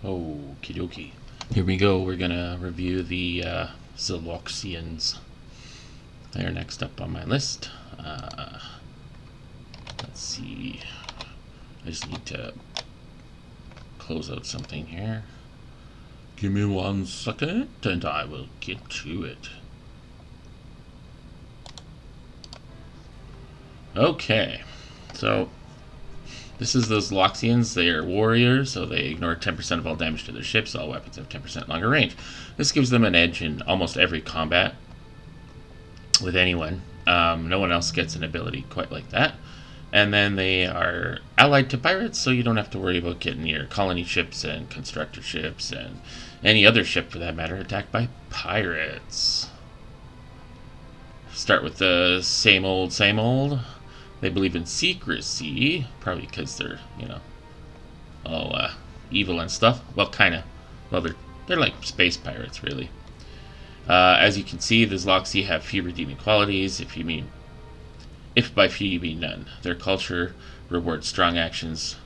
Okie dokie. Here we go. We're gonna review the Xeloxians. They're next up on my list. Let's see. I just need to close out something here. Give me 1 second and I will get to it. Okay, so this is those Xeloxians. They are warriors, so they ignore 10% of all damage to their ships. All weapons have 10% longer range. This gives them an edge in almost every combat with anyone. No one else gets an ability quite like that. And then they are allied to pirates, so you don't have to worry about getting your colony ships and constructor ships and any other ship for that matter attacked by pirates. Start with the same old, same old. They believe in secrecy, probably because they're, all evil and stuff. Well, kind of. Well, they're like space pirates, really. As you can see, the Xeloxi have few redeeming qualities. If by few you mean none. Their culture rewards strong actions,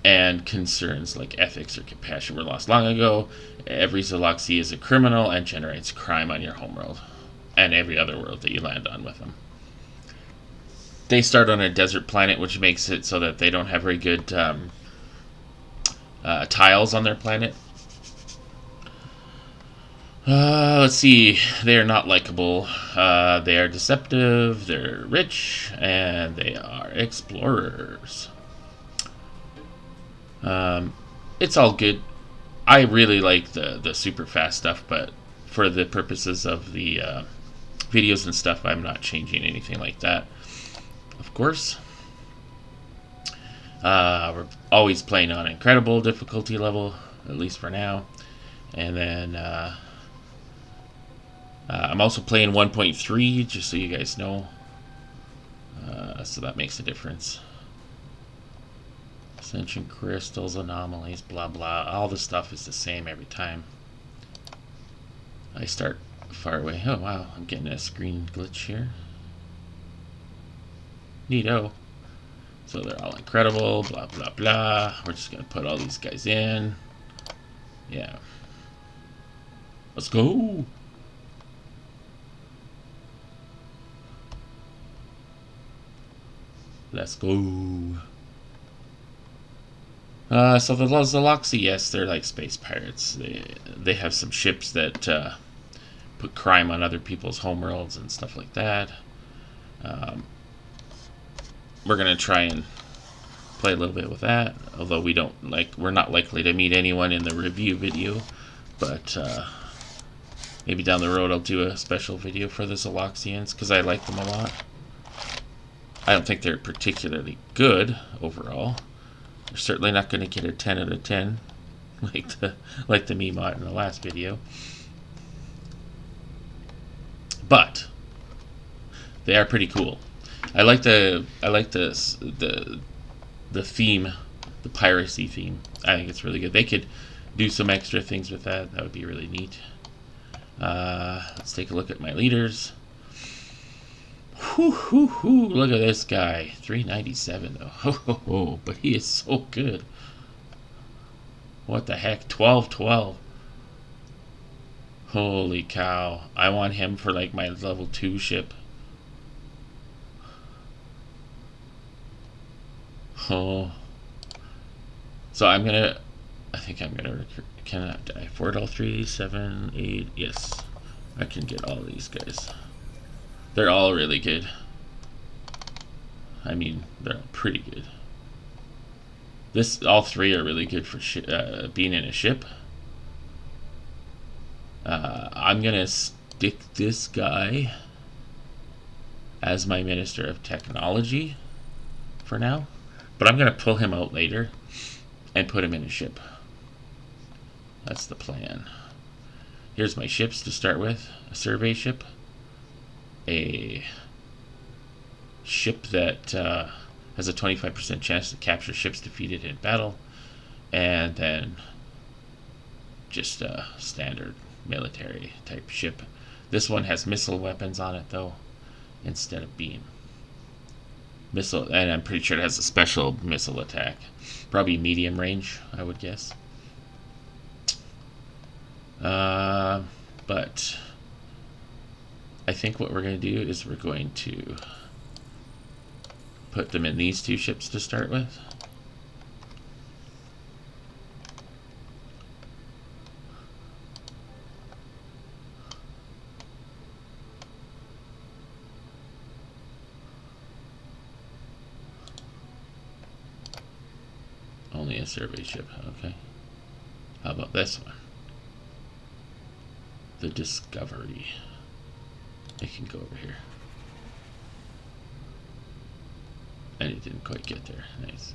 and concerns like ethics or compassion were lost long ago. Every Xeloxi is a criminal and generates crime on your homeworld, and every other world that you land on with them. They start on a desert planet, which makes it so that they don't have very good tiles on their planet. Let's see. They are not likable. They are deceptive. They're rich, and they are explorers. It's all good. I really like the super fast stuff, but for the purposes of the videos and stuff, I'm not changing anything like that. Of course. We're always playing on incredible difficulty level, at least for now. And then I'm also playing 1.3, just so you guys know. So that makes a difference. Ascension crystals, anomalies, blah blah. All the stuff is the same every time. I start far away. Oh wow, I'm getting a screen glitch here. Neato. So they're all incredible, blah blah blah. We're just gonna put all these guys in. Yeah. Let's go. Let's go. So the Xeloxi, yes, they're like space pirates. They have some ships that put crime on other people's homeworlds and stuff like that. We're gonna try and play a little bit with that, although we're not likely to meet anyone in the review video, but maybe down the road I'll do a special video for the Siloxians because I like them a lot. I don't think they're particularly good overall. They're certainly not going to get a 10 out of 10 like the meme in the last video, but they are pretty cool. I like the theme, the piracy theme. I think it's really good. They could do some extra things with that. That would be really neat. Let's take a look at my leaders. Look at this guy. 397 though. But he is so good. What the heck? 1212. Holy cow. I want him for like my level 2 ship. Oh. So I think I'm gonna can I die? 4-3, 7, 8, yes. I can get all these guys. They're all really good. I mean, they're all pretty good. All three are really good for being in a ship. I'm gonna stick this guy as my Minister of Technology for now, but I'm gonna pull him out later and put him in a ship. That's the plan. Here's my ships to start with. A survey ship, a ship that has a 25% chance to capture ships defeated in battle, and then just a standard military type ship. This one has missile weapons on it though, instead of beam. Missile, and I'm pretty sure it has a special missile attack. Probably medium range, I would guess. But I think what we're going to do is we're going to put them in these two ships to start with. Only a survey ship, okay. How about this one? The Discovery. It can go over here. And it didn't quite get there. Nice.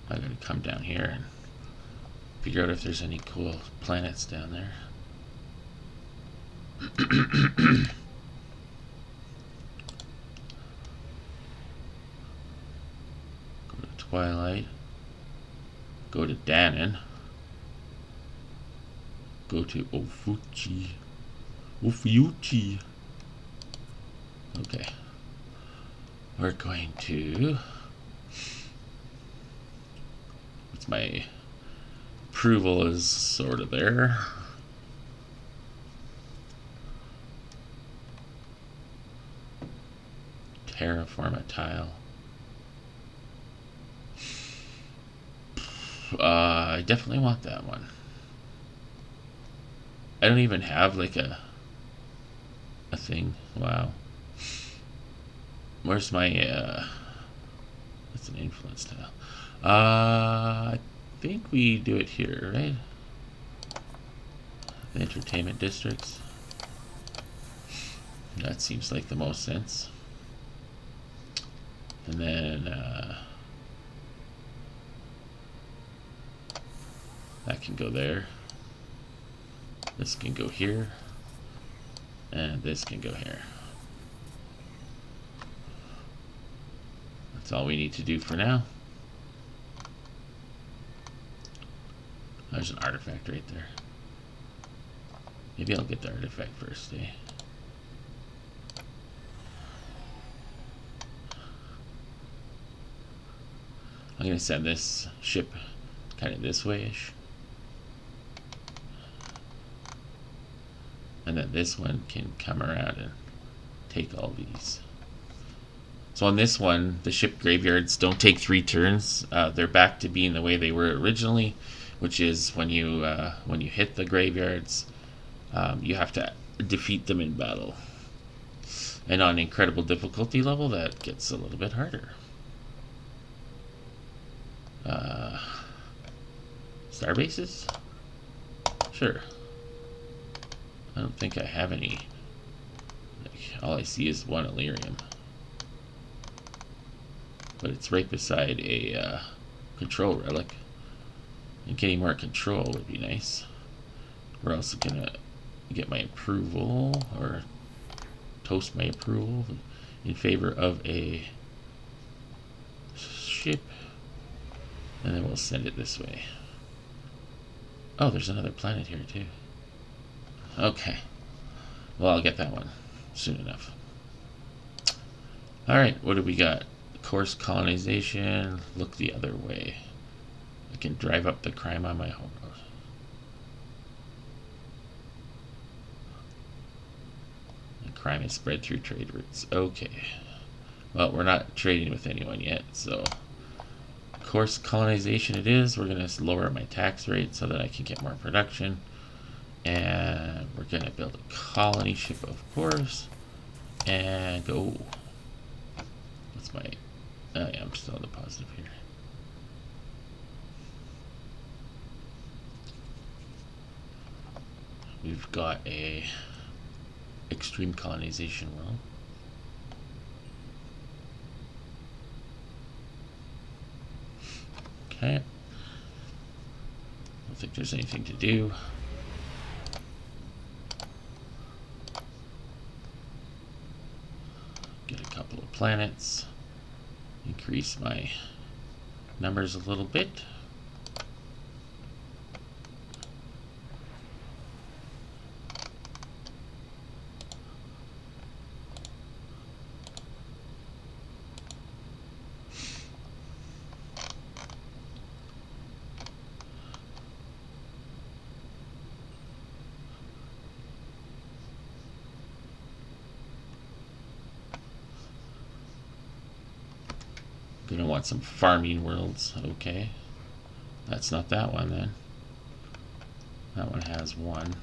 I'm gonna come down here and figure out if there's any cool planets down there. Go to Twilight. Go to Danon. Go to Ophiuchi. Okay. We're going to... What's my... Approval is sort of there. Terraform a tile. I definitely want that one. I don't even have like a thing. Wow. Where's my that's an influence tile. I think we do it here, right? The entertainment districts. That seems like the most sense. And then that can go there. This can go here. And this can go here. That's all we need to do for now. There's an artifact right there. Maybe I'll get the artifact first, eh? I'm going to send this ship kind of this way-ish. And then this one can come around and take all these. So on this one, the ship graveyards don't take 3 turns. They're back to being the way they were originally, which is when you hit the graveyards, you have to defeat them in battle. And on incredible difficulty level, that gets a little bit harder. Star bases? Sure. I don't think I have any. Like, all I see is one Illyrium. But it's right beside a control relic. And getting more control would be nice. We're also gonna get my approval, or toast my approval in favor of a ship. And then we'll send it this way. Oh, there's another planet here too. Okay. Well, I'll get that one soon enough. Alright, what do we got? Course colonization. Look the other way. I can drive up the crime on my home road. The crime is spread through trade routes. Okay. Well, we're not trading with anyone yet, so course colonization it is. We're going to lower my tax rate so that I can get more production. And we're going to build a colony ship, of course. And go. What's my... Oh yeah, I'm still on the positive here. We've got a extreme colonization world. Okay. I don't think there's anything to do. Get a couple of planets. Increase my numbers a little bit. gonna want some farming worlds. Okay. That's not that one then. That one has one.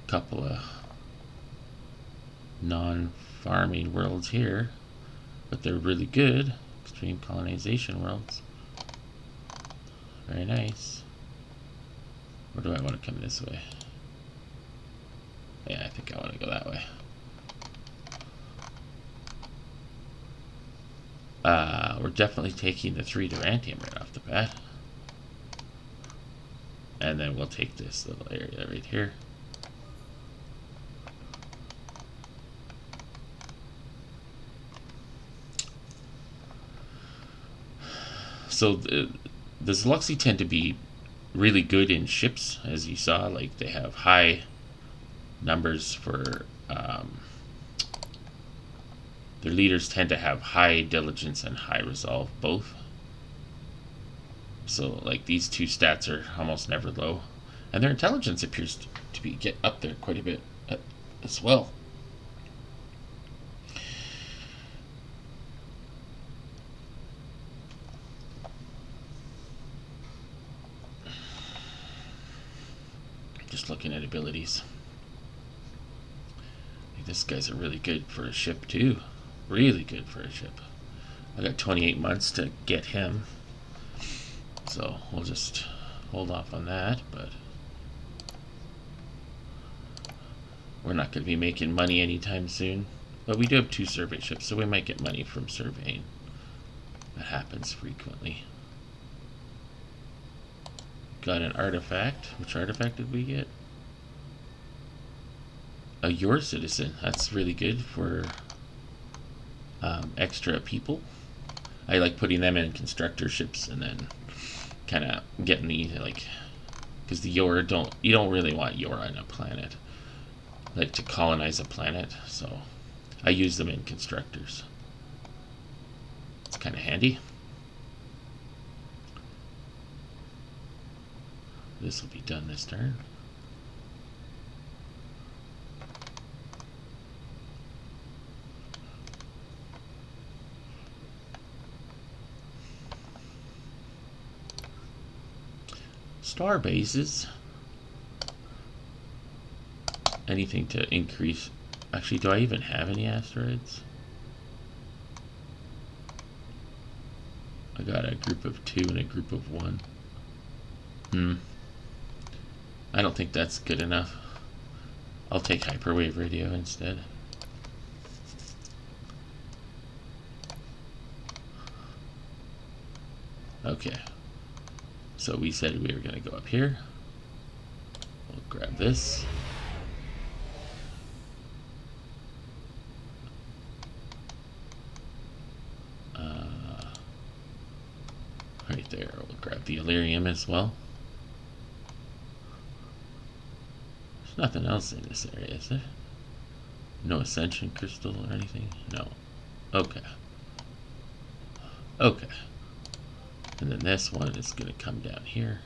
Couple of non-farming worlds here, but they're really good. Extreme colonization worlds. Very nice. Or do I want to come this way? Yeah, I think I want to go that way. We're definitely taking the 3 Durantium right off the bat. And then we'll take this little area right here. So the Xeloxi tend to be really good in ships, as you saw. Like, they have high numbers for their leaders tend to have high diligence and high resolve both. So like these two stats are almost never low, and their intelligence appears to be get up there quite a bit as well. Just looking at abilities. This guy's really good for a ship too. Really good for a ship. I got 28 months to get him. So we'll just hold off on that, but we're not going to be making money anytime soon. But we do have 2 survey ships, so we might get money from surveying. That happens frequently. Got an artifact. Which artifact did we get? Your citizen. That's really good for extra people. I like putting them in constructor ships and then kind of getting the, like, because the you don't really want Yor on a planet, like to colonize a planet, so I use them in constructors. It's kind of handy. This will be done this turn. Star bases. Anything to increase. Actually, do I even have any asteroids? I got a group of 2 and a group of 1. I don't think that's good enough. I'll take hyperwave radio instead. Okay. So we said we were going to go up here. We'll grab this. Right there. We'll grab the Illyrium as well. There's nothing else in this area, is there? No Ascension Crystal or anything? No. Okay. Okay. And then this one is going to come down here.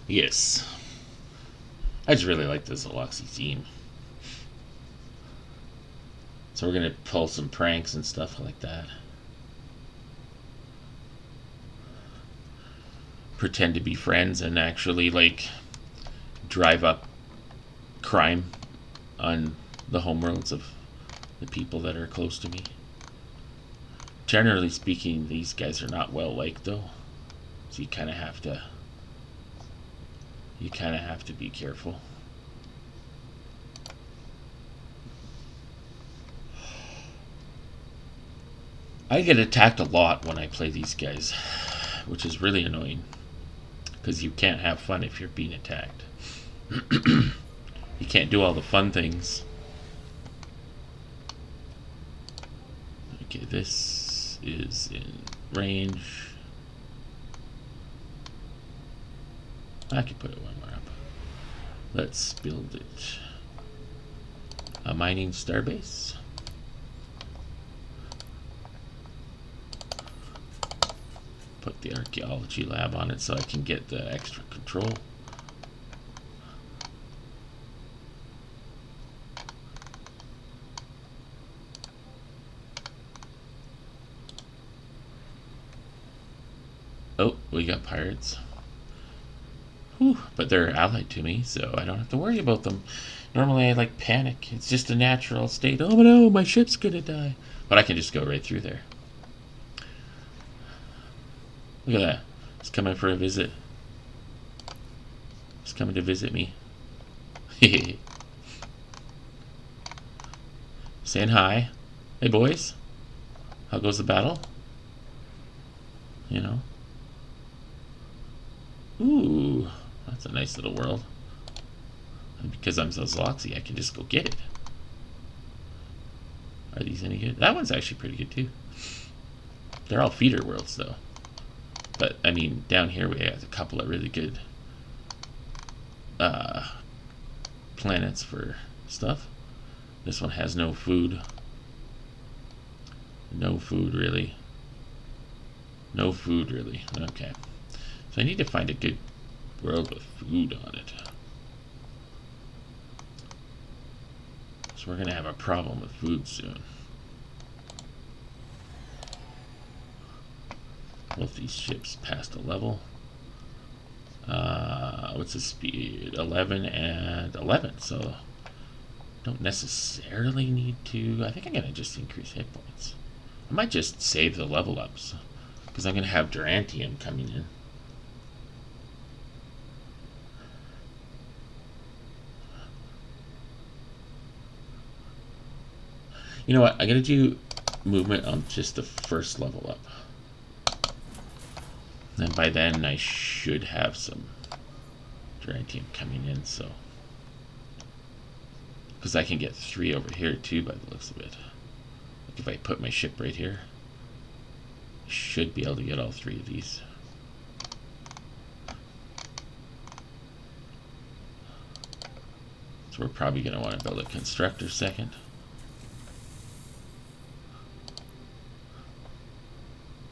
Yes. I just really like this Xeloxi team. So we're going to pull some pranks and stuff like that. Pretend to be friends and actually, like, drive up crime on the homeworlds of the people that are close to me. Generally speaking, these guys are not well liked, though. So you kind of have to be careful. I get attacked a lot when I play these guys, which is really annoying, because you can't have fun if you're being attacked. You can't do all the fun things. Okay, this is in range. I could put it one more up. Let's build it. A mining starbase. Put the archaeology lab on it so I can get the extra control. Oh, we got pirates. Whew, but they're allied to me, so I don't have to worry about them. Normally I like panic. It's just a natural state. Oh no, my ship's gonna die. But I can just go right through there. Look at that. It's coming for a visit. It's coming to visit me. Saying hi. Hey boys. How goes the battle? You know. Ooh, that's a nice little world. And because I'm Xeloxi, I can just go get it. Are these any good? That one's actually pretty good too. They're all feeder worlds though. But I mean, down here we have a couple of really good planets for stuff. This one has no food. No food really. No food really. Okay. So I need to find a good world with food on it. So we're going to have a problem with food soon. Both these ships passed a level. What's the speed? 11 and 11. So don't necessarily need to. I think I'm going to just increase hit points. I might just save the level ups because I'm going to have Durantium coming in. You know what? I'm going to do movement on just the first level up. And by then I should have some Durantium coming in, so. Because I can get 3 over here too by the looks of it. Like if I put my ship right here, I should be able to get all 3 of these. So we're probably going to want to build a constructor second.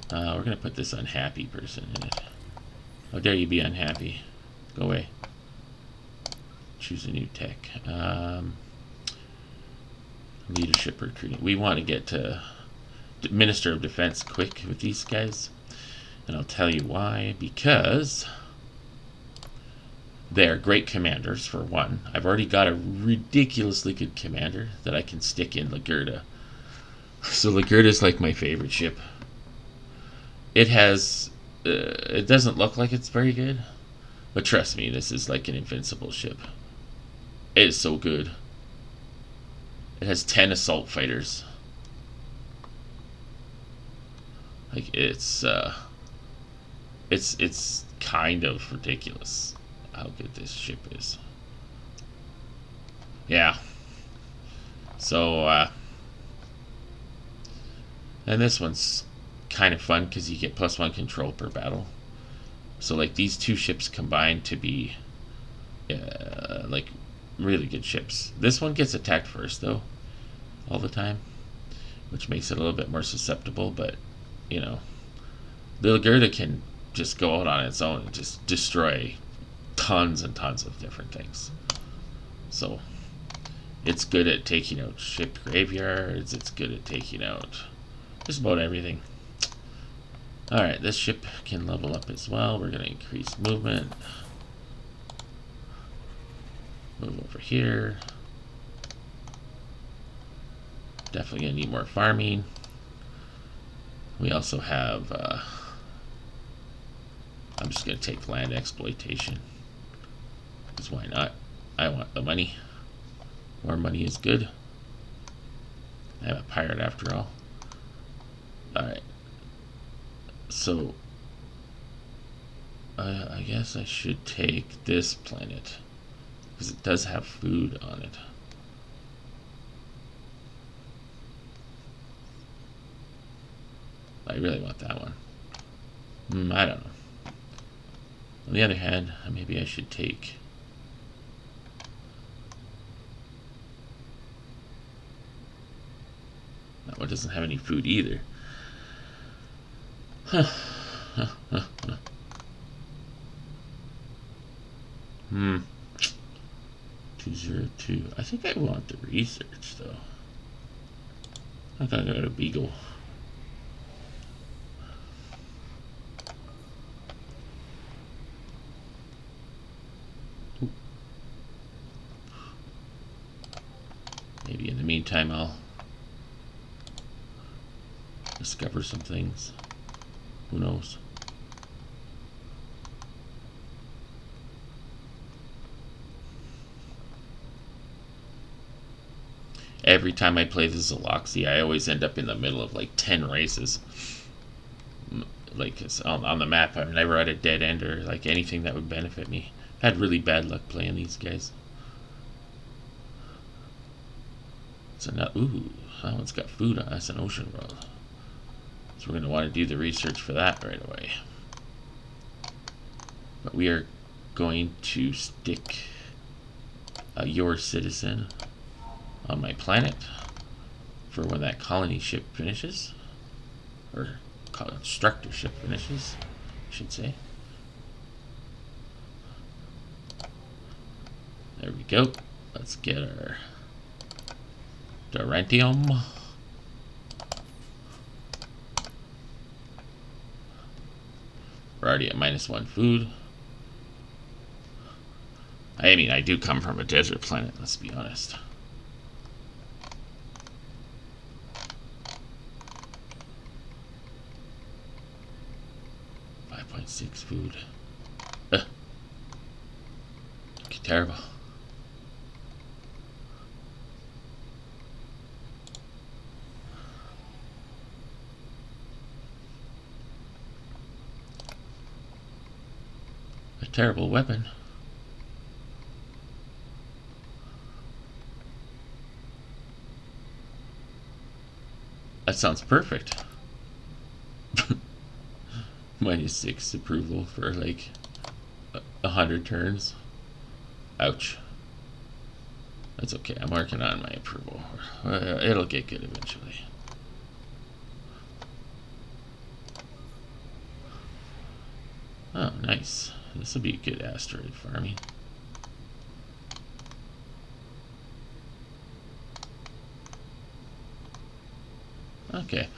We're going to put this unhappy person in it. How dare you be unhappy? Go away. Choose a new tech. Leadership recruiting. We want to get to Minister of Defense quick with these guys. And I'll tell you why. Because they're great commanders, for one. I've already got a ridiculously good commander that I can stick in Lagerda. So Lagerda's like my favorite ship. It has, it doesn't look like it's very good, but trust me, this is like an invincible ship. It is so good. It has 10 assault fighters. Like it's kind of ridiculous how good this ship is. Yeah. So, and this one's kind of fun because you get +1 control per battle. So like these 2 ships combined to be like really good ships. This one gets attacked first though, all the time, which makes it a little bit more susceptible, but you know, the Lagerda can just go out on its own and just destroy tons and tons of different things. So it's good at taking out ship graveyards, it's good at taking out just about everything. Alright, this ship can level up as well. We're going to increase movement. Move over here. Definitely going to need more farming. We also have, I'm just going to take land exploitation. Because why not? I want the money. More money is good. I'm a pirate after all. Alright. So, I guess I should take this planet. Because it does have food on it. I really want that one. I don't know. On the other hand, maybe I should take that one doesn't have any food either. 202. I think I want the research though. I think I got a beagle. Maybe in the meantime I'll discover some things. Who knows? Every time I play the Xeloxi, I always end up in the middle of like 10 races. Like on the map, I'm never at a dead end or like anything that would benefit me. I had really bad luck playing these guys. So now, ooh, that one's got food on. That's an ocean world. So we're going to want to do the research for that right away. But we are going to stick your citizen on my planet for when that colony ship finishes, or constructor ship finishes, I should say. There we go. Let's get our Duranthium. We're already at -1 food. I mean, I do come from a desert planet, let's be honest. .6 food. Okay, terrible. A terrible weapon. That sounds perfect. -6 approval for like 100 turns. Ouch. That's okay. I'm working on my approval. It'll get good eventually. Oh, nice. This will be good asteroid farming. Okay,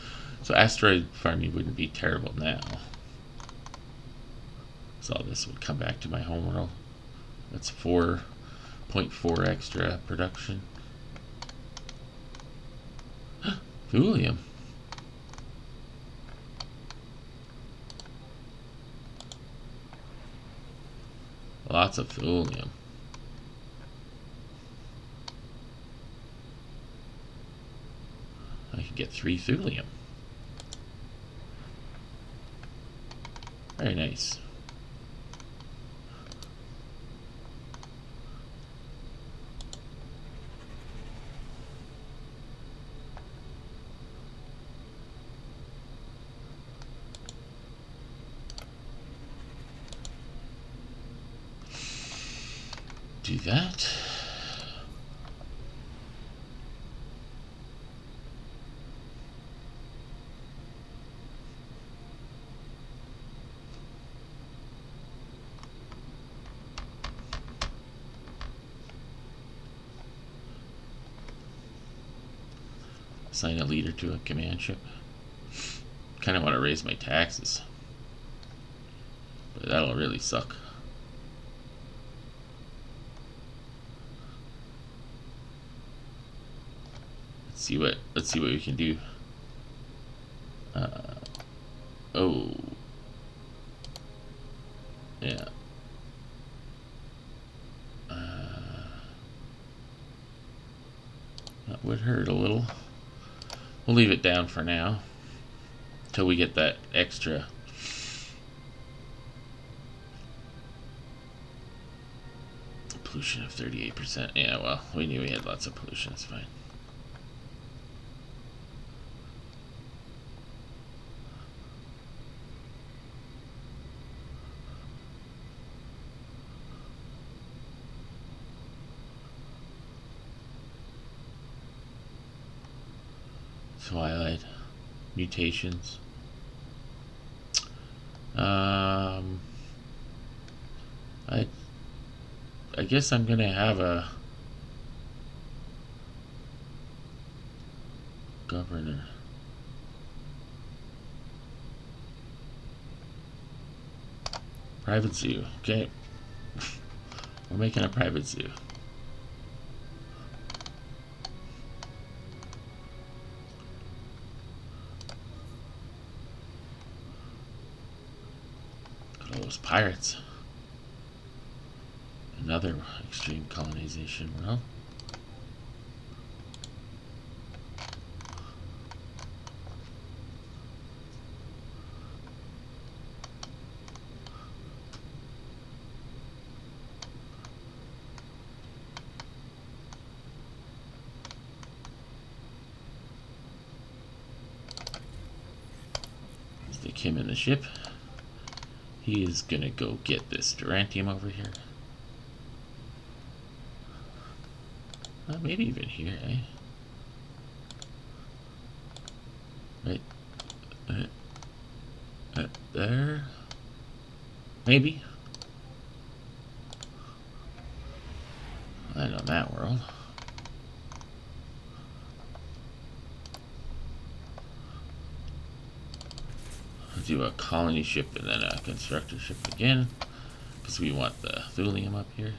so asteroid farming wouldn't be terrible now. So this would come back to my homeworld. That's 4.4 extra production. Thulium. Lots of thulium. I can get 3 thulium. Very nice. Do that. Assign a leader to a command ship. Kind of want to raise my taxes, but that'll really suck. Let's see what we can do. Oh, yeah. That would hurt a little. We'll leave it down for now until we get that extra. Pollution of 38%. Yeah, well, we knew we had lots of pollution. It's fine. Twilight. Mutations. I guess I'm gonna have a governor. Private zoo. Okay. We're making a private zoo. Look at all those pirates. Another extreme colonization. Well, stick him in the ship. He is gonna go get this Durantium over here. Maybe even here, eh? Right. There. Maybe. I know that world. I'll do a colony ship and then a constructor ship again, because we want the thulium up here.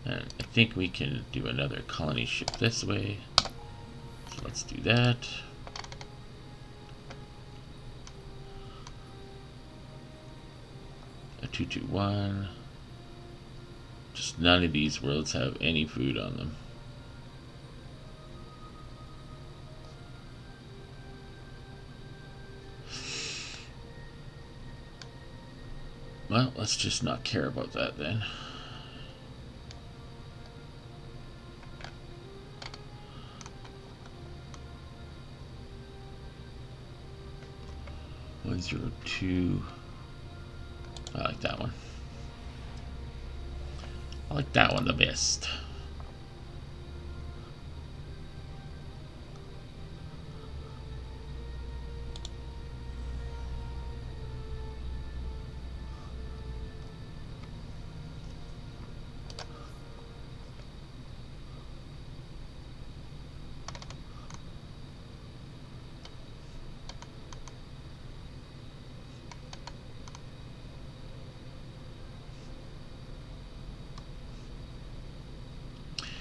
And I think we can do another colony ship this way. So let's do that. A 221. Just none of these worlds have any food on them. Well, let's just not care about that then. One 102. I like that one. I like that one the best.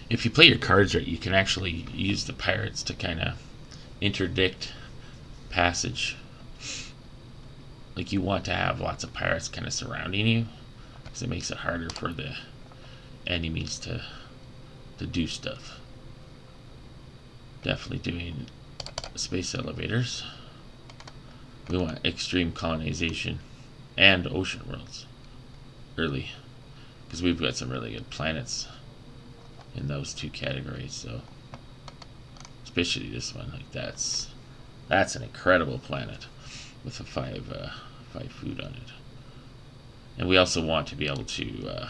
If you play your cards right, you can actually use the pirates to kind of interdict passage. Like, you want to have lots of pirates kind of surrounding you, because it makes it harder for the enemies to do stuff. Definitely doing space elevators. We want extreme colonization and ocean worlds early, because we've got some really good planets in those two categories. So especially this one, like that's an incredible planet with a five food on it. And we also want to be able to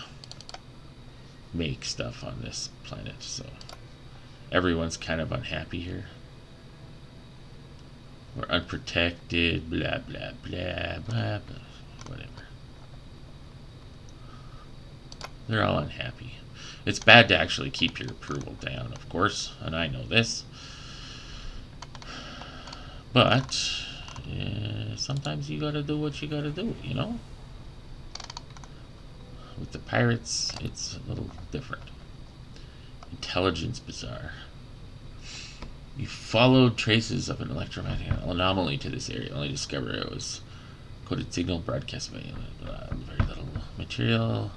make stuff on this planet, so everyone's kind of unhappy here. We're unprotected, blah blah blah blah blah, whatever. They're all unhappy. It's bad to actually keep your approval down, of course, and I know this. But sometimes you gotta do what you gotta do, you know? With the pirates, it's a little different. Intelligence bizarre. You followed traces of an electromagnetic anomaly to this area. Only discovered it was coded signal broadcast by very little material.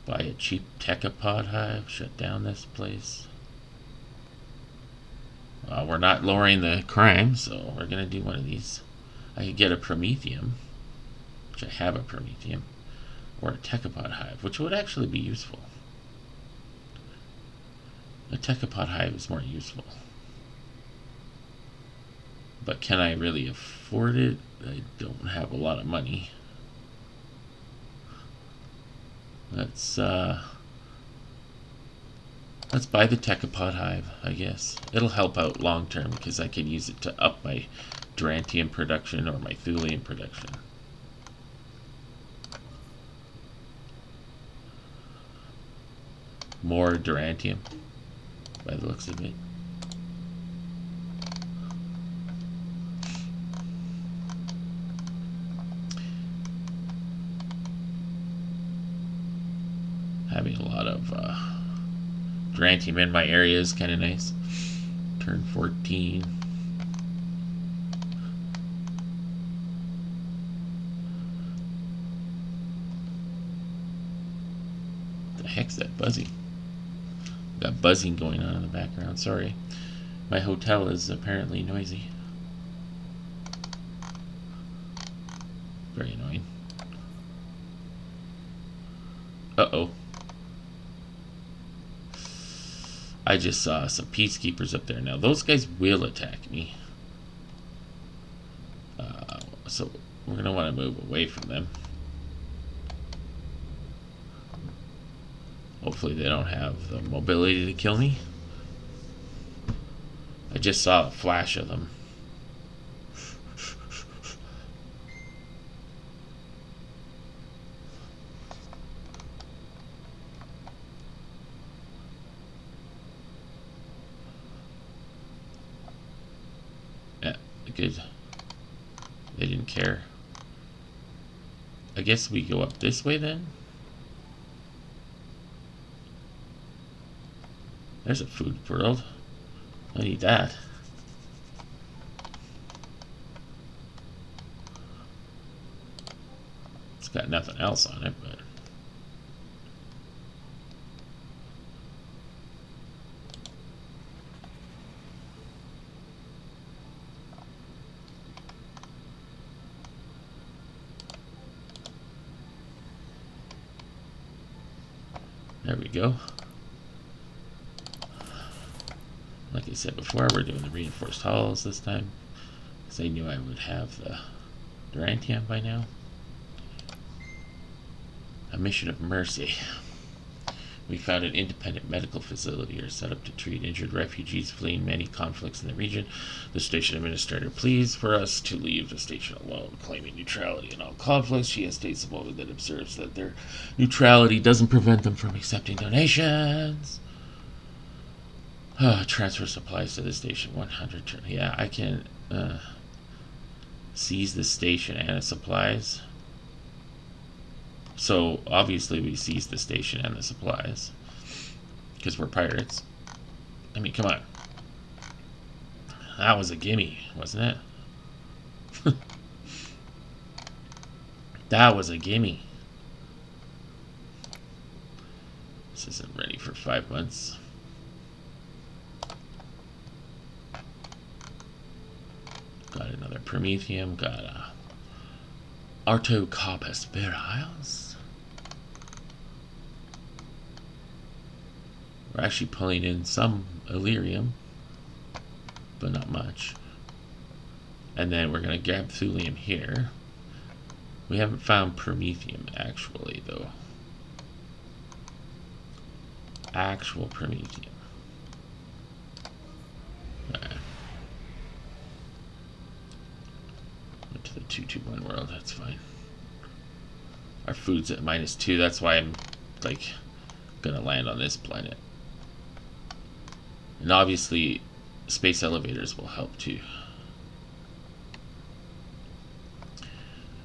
Buy a cheap Techapod hive. Shut down this place. We're not lowering the crime, so we're gonna do one of these. I could get a Promethium, which I have a Promethium, or a Techapod hive, which would actually be useful. A Techapod hive is more useful. But can I really afford it? I don't have a lot of money. Let's buy the Techopod hive, I guess. It'll help out long term because I can use it to up my Durantium production or my Thulium production. More Durantium, by the looks of it. Having a lot of Durantium in my area is kind of nice. Turn 14. The heck's that buzzing? Got buzzing going on in the background. Sorry. My hotel is apparently noisy. Very annoying. Uh-oh. I just saw some peacekeepers up there. Now, those guys will attack me. So, we're going to want to move away from them. Hopefully they don't have the mobility to kill me. I just saw a flash of them. Yeah, good. They didn't care. I guess we go up this way then? There's a food world. I need that. It's got nothing else on it, but there we go. Like I said before, we're doing the reinforced hulls this time, because I knew I would have the Durantium by now. A mission of mercy. We found an independent medical facility are set up to treat injured refugees fleeing many conflicts in the region. The station administrator pleads for us to leave the station alone, claiming neutrality in all conflicts. She has states a moment that observes that their neutrality doesn't prevent them from accepting donations. Transfer supplies to the station. 100. Yeah, I can seize the station and its supplies. So obviously we seize the station and the supplies because we're pirates. I mean, come on. That was a gimme, wasn't it? That was a gimme. This isn't ready for 5 months. Got another Promethium, got a Artocarpus virilis. We're actually pulling in some Illyrium, but not much. And then we're going to grab Thulium here. We haven't found Promethium actually, though. Actual Promethium. To the 221 world, that's fine. Our food's at -2, that's why I'm like gonna land on this planet. And obviously space elevators will help too,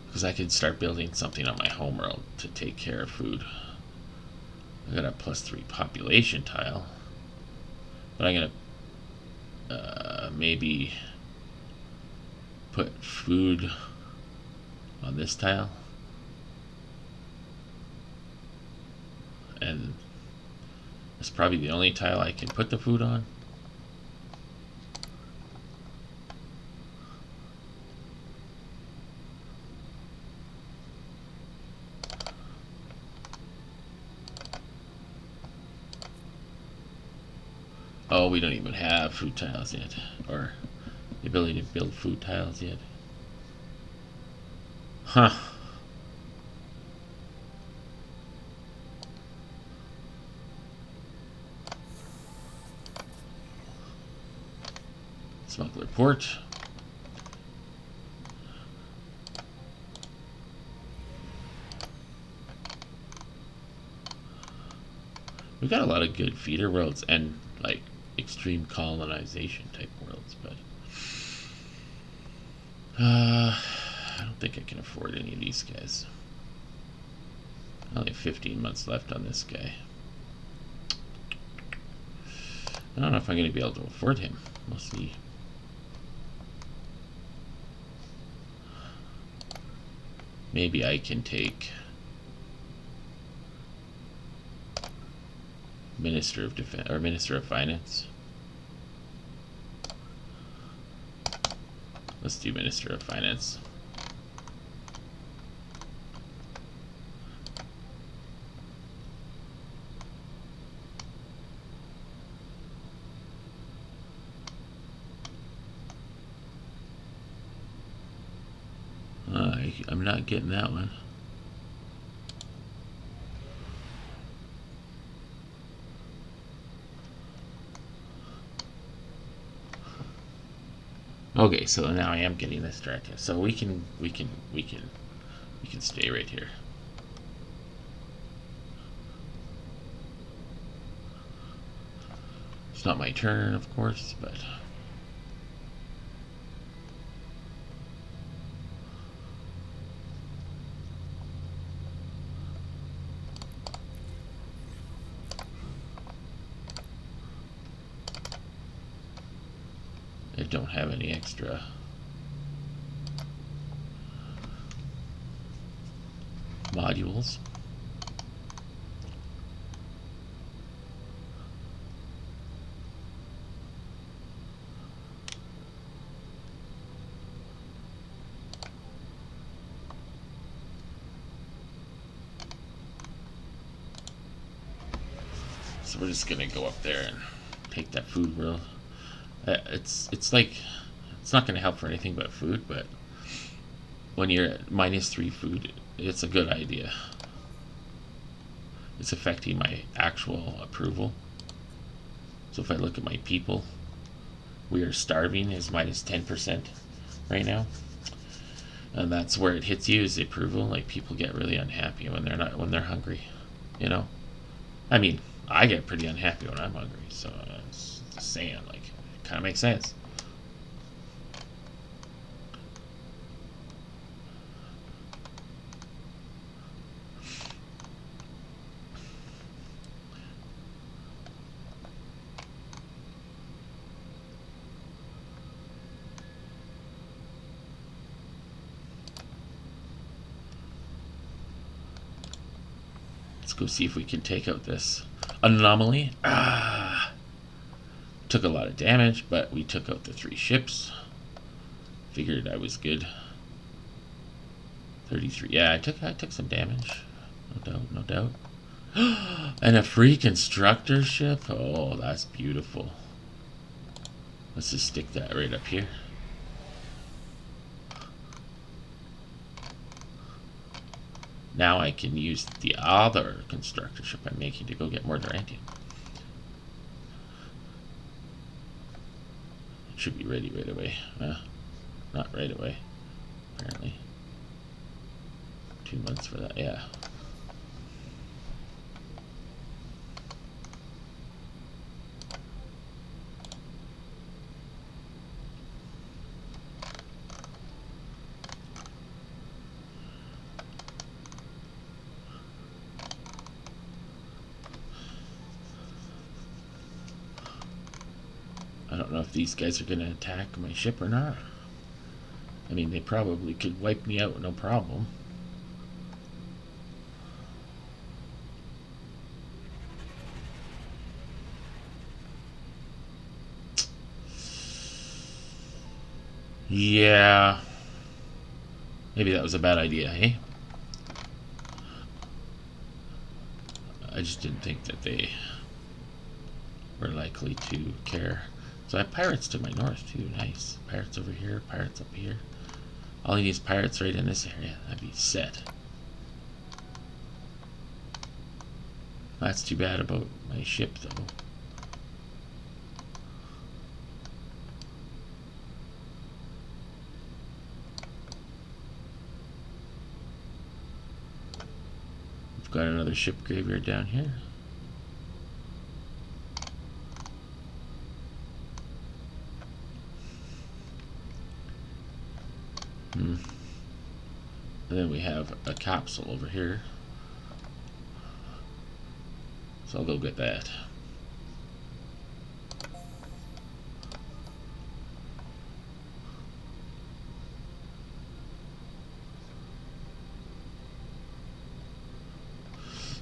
because I can start building something on my homeworld to take care of food. I got a +3 population tile, but I'm gonna maybe put food on this tile, and it's probably the only tile I can put the food on. Oh, we don't even have food tiles yet, or the ability to build food tiles yet. Huh. port. We got a lot of good feeder worlds and like extreme colonization type worlds, but I don't think I can afford any of these guys. I only have 15 months left on this guy. I don't know if I'm going to be able to afford him. We'll see. Maybe I can take Minister of Defense or Minister of Finance. Let's do Minister of Finance. I'm not getting that one. Okay, so now I am getting this directive. So we can stay right here. It's not my turn, of course, but I don't have any extra modules. So we're just gonna go up there and take that food world. It's like it's not gonna help for anything but food, but when you're at -3 food, it's a good idea. It's affecting my actual approval. So if I look at my people, we are starving is -10% right now, and that's where it hits you is the approval. Like people get really unhappy when they're hungry, you know. I mean, I get pretty unhappy when I'm hungry, so it's just saying, like, it kind of makes sense. Let's go see if we can take out this anomaly. Took a lot of damage, but we took out the 3 ships. Figured I was good. 33. Yeah, I took some damage. No doubt. And a free constructor ship? Oh, that's beautiful. Let's just stick that right up here. Now I can use the other constructor ship I'm making to go get more Durantium. It should be ready right away. Not right away, apparently. 2 months for that, yeah. I don't know if these guys are going to attack my ship or not. I mean, they probably could wipe me out, no problem. Yeah. Maybe that was a bad idea, hey? I just didn't think that they were likely to care. So I have pirates to my north too. Nice. Pirates over here, pirates up here. All I need is pirates right in this area. That'd be set. That's too bad about my ship though. Got another ship graveyard down here. And then we have a capsule over here. So I'll go get that.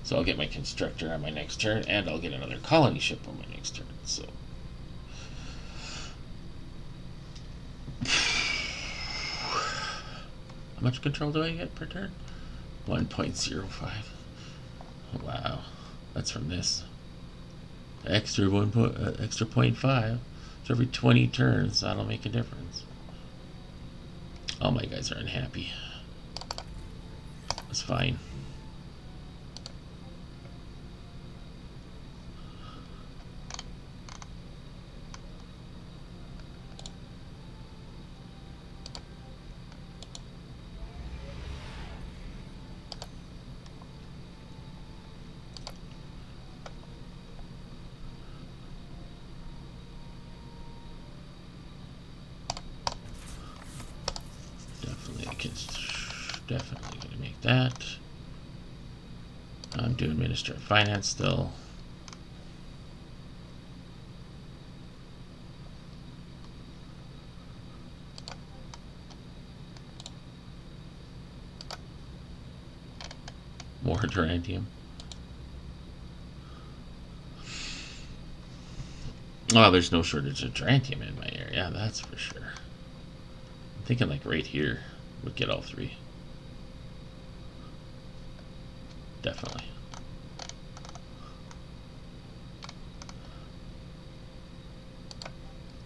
So I'll get my constructor on my next turn, and I'll get another colony ship on my next turn. So how much control do I get per turn? 1.05. Wow, that's from this. Extra 0.5. So every 20 turns, that'll make a difference. All my guys are unhappy. That's fine. Definitely gonna make that. I'm doing Minister of Finance still. More Durantium. Oh, there's no shortage of Durantium in my area, that's for sure. I'm thinking like right here would get all three. Definitely.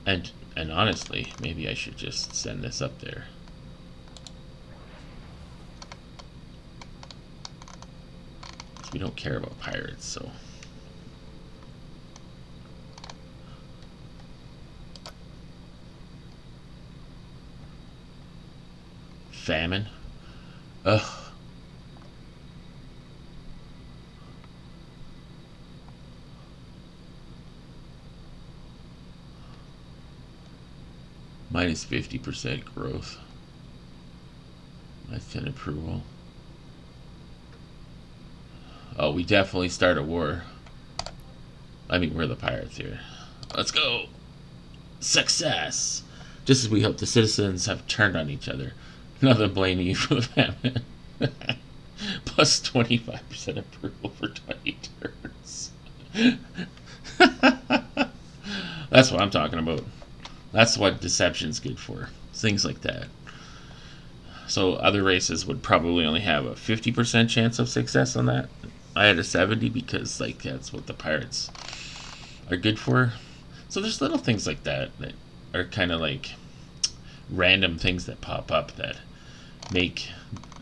And honestly, maybe I should just send this up there. We don't care about pirates, so. Famine. Ugh. Minus 50% growth. That's an approval. Oh, we definitely start a war. I mean, we're the pirates here. Let's go. Success. Just as we hope, the citizens have turned on each other. None of them blaming you for the famine. Plus 25% approval for 20 turns. That's what I'm talking about. That's what deception's good for. Things like that. So other races would probably only have a 50% chance of success on that. I had a 70 because like that's what the pirates are good for. So there's little things like that that are kind of like random things that pop up that make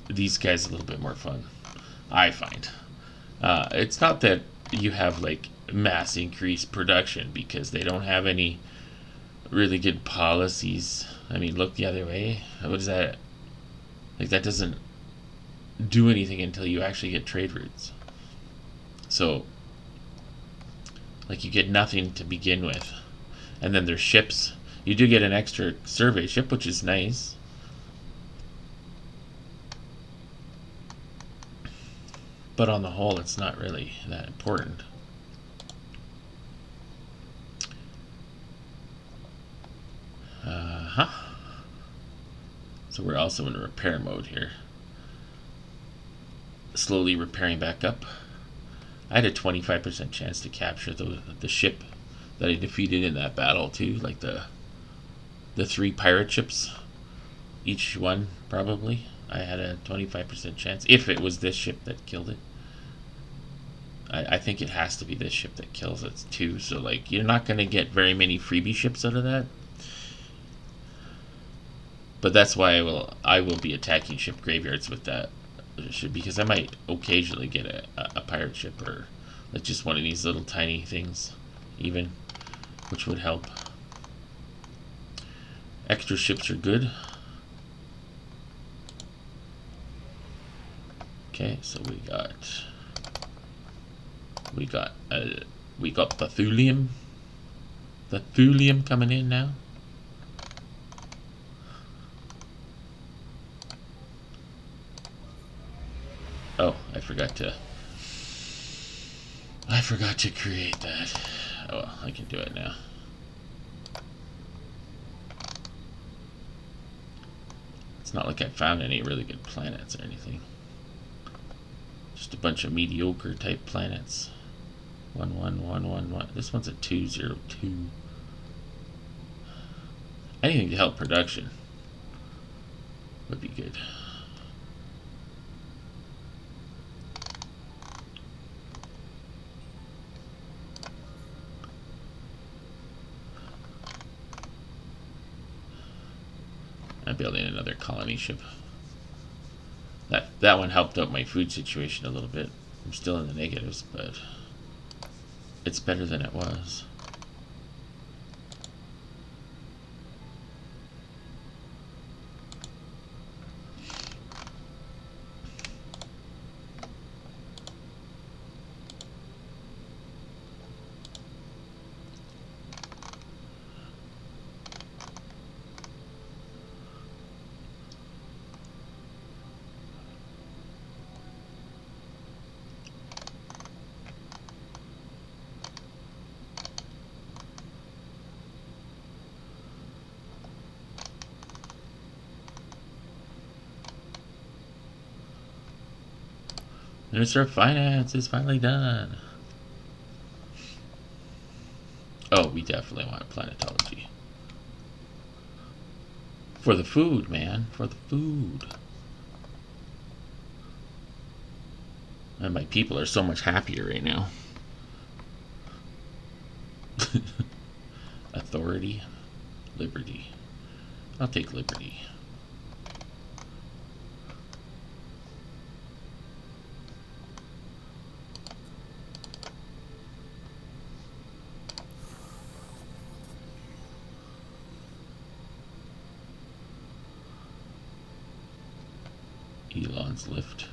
these guys a little bit more fun, I find. It's not that you have like mass increased production because they don't have any really good policies. I mean, look the other way. What is that? Like, that doesn't do anything until you actually get trade routes. So, like, you get nothing to begin with. And then there's ships. You do get an extra survey ship, which is nice. But on the whole, it's not really that important. So we're also in repair mode here. Slowly repairing back up. I had a 25% chance to capture the ship that I defeated in that battle too, like the 3 pirate ships. Each one, probably. I had a 25% chance, if it was this ship that killed it. I think it has to be this ship that kills it too, so like you're not going to get very many freebie ships out of that. But that's why I will be attacking ship graveyards with that ship, because I might occasionally get a pirate ship or like just one of these little tiny things even, which would help. Extra ships are good. Okay, so we got We got the thulium. The thulium coming in now. Oh, I forgot to create that. Oh well, I can do it now. It's not like I found any really good planets or anything. Just a bunch of mediocre type planets. 11111. This one's a 202. Anything to help production would be good. I'm building another colony ship. That one helped out my food situation a little bit. I'm still in the negatives, but it's better than it was. Minister of Finance is finally done. Oh, we definitely want planetology. For the food, man. For the food. And my people are so much happier right now. Authority. Liberty. I'll take liberty. Elon's lift.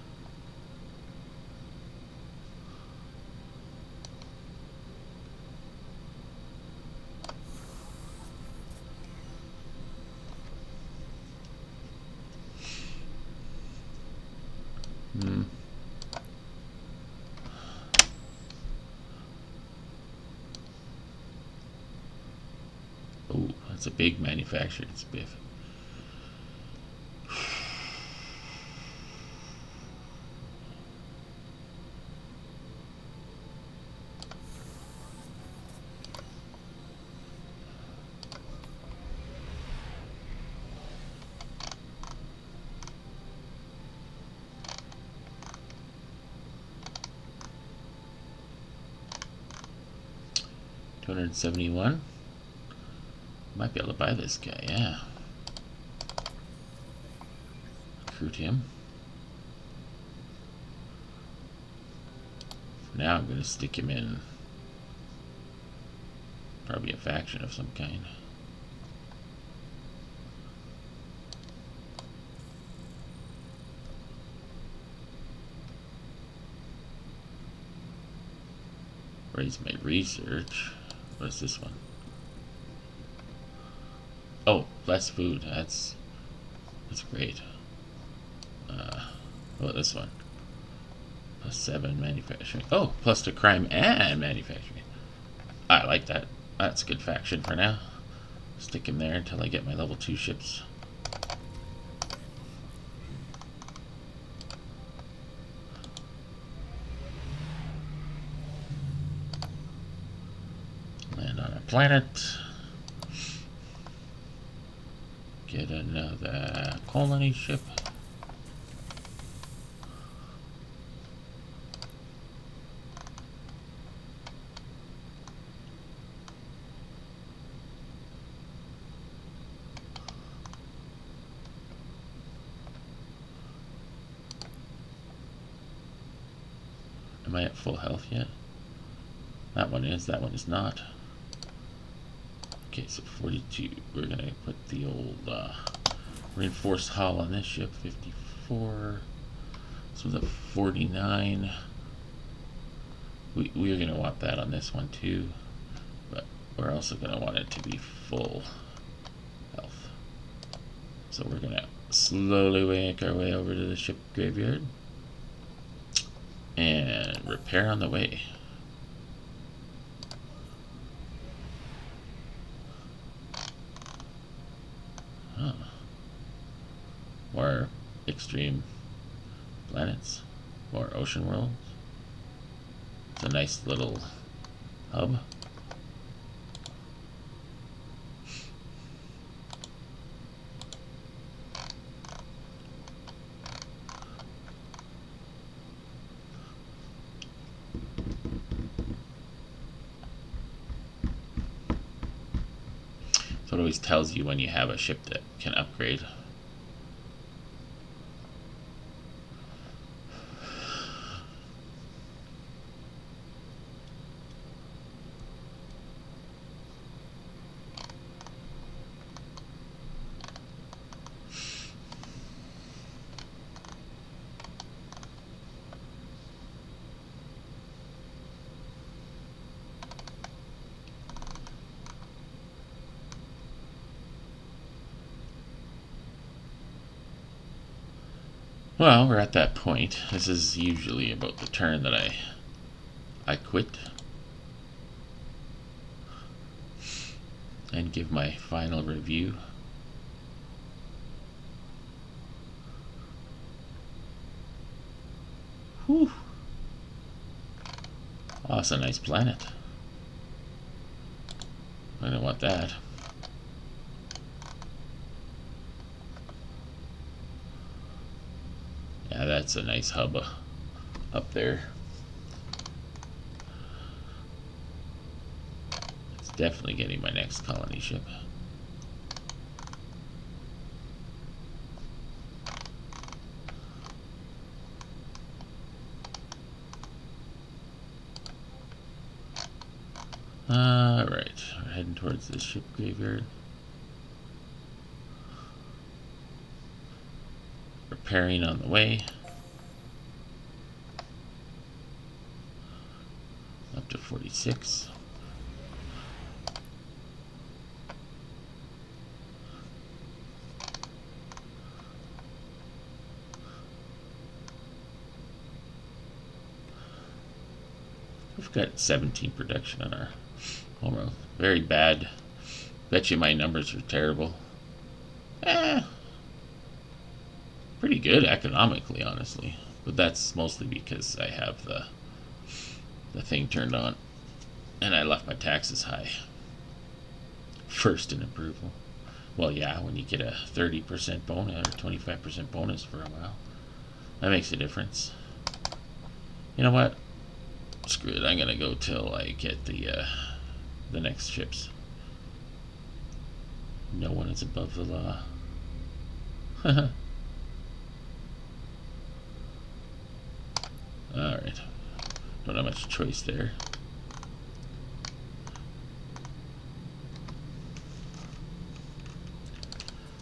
Oh, that's a big manufacturing spiff. $271. Might be able to buy this guy, yeah. Recruit him. For now I'm going to stick him in probably a faction of some kind. Raise my research. What is this one? Oh, less food. That's great. What this one? +7 manufacturing. Oh, plus to crime and manufacturing. I like that. That's a good faction for now. Stick him there until I get my level 2 ships. Land on a planet. Get another colony ship. Am I at full health yet? That one is not. Okay, so 42. We're gonna put the old reinforced hull on this ship. 54. So the 49. We're going to want that on this one too, but we're also going to want it to be full health. So we're going to slowly make our way over to the ship graveyard and repair on the way. Huh. More extreme planets, more ocean worlds. It's a nice little hub. So it always tells you when you have a ship that can upgrade. Well, we're at that point. This is usually about the turn that I quit and give my final review. Whew. Oh, it's a nice planet. I don't want that. Yeah, that's a nice hub up there. It's definitely getting my next colony ship. Alright, we're heading towards the ship graveyard. Repairing on the way. Up to 46. We've got 17 production on our homeworld. Very bad. Bet you my numbers are terrible. Pretty good economically, honestly. But that's mostly because I have the thing turned on. And I left my taxes high. First in approval. Well, yeah, when you get a 30% bonus or 25% bonus for a while, that makes a difference. You know what? Screw it. I'm gonna go till I get the next ships. No one is above the law. Alright. Don't have much choice there.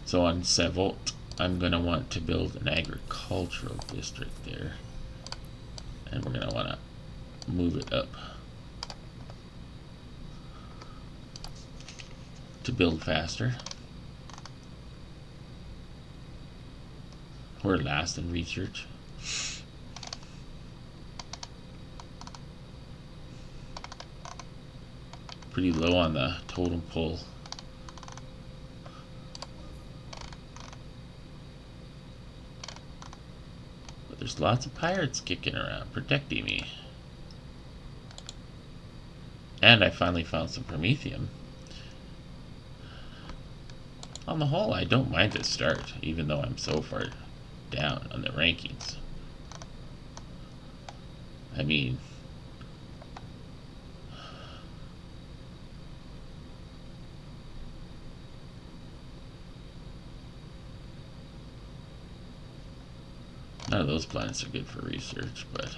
So on Sevolt, I'm going to want to build an agricultural district there. And we're going to want to move it up to build faster. We're last in research. Pretty low on the totem pole. But there's lots of pirates kicking around, protecting me. And I finally found some Promethium. On the whole, I don't mind this start, even though I'm so far down on the rankings. I mean, none of those planets are good for research, but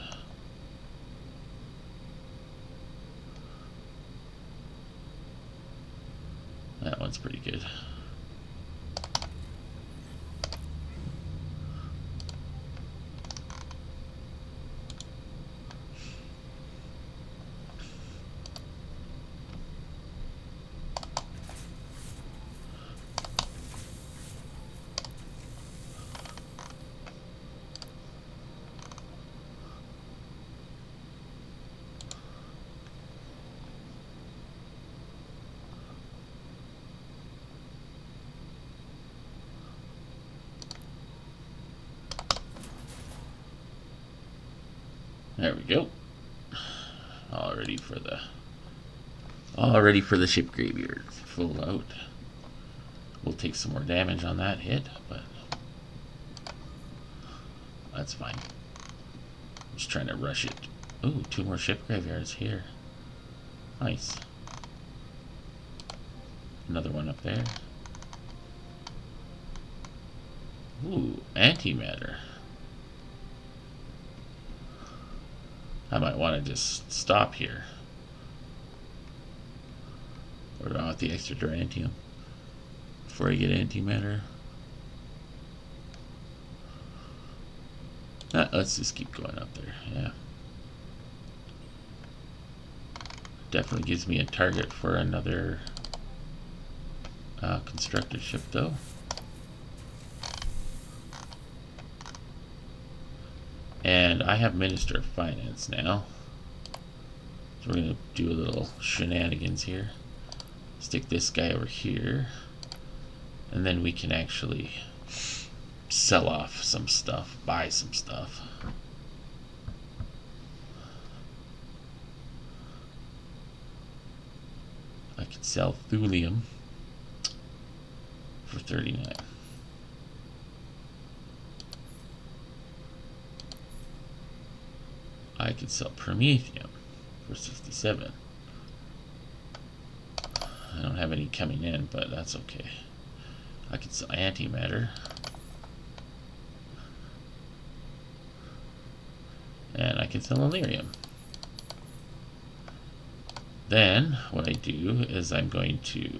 that one's pretty good. There we go. All ready for the ship graveyard. Full out. We'll take some more damage on that hit, but that's fine. Just trying to rush it. Ooh, 2 more ship graveyards here. Nice. Another one up there. Ooh, antimatter. I might want to just stop here. Or do I want the extra durantium before I get antimatter? Let's just keep going up there. Yeah. Definitely gives me a target for another constructed ship, though. And I have Minister of Finance now. So we're going to do a little shenanigans here. Stick this guy over here. And then we can actually sell off some stuff, buy some stuff. I could sell thulium for 39. I could sell promethium for 67. I don't have any coming in, but that's okay. I could sell antimatter. And I can sell Illyrium. Then, what I do is I'm going to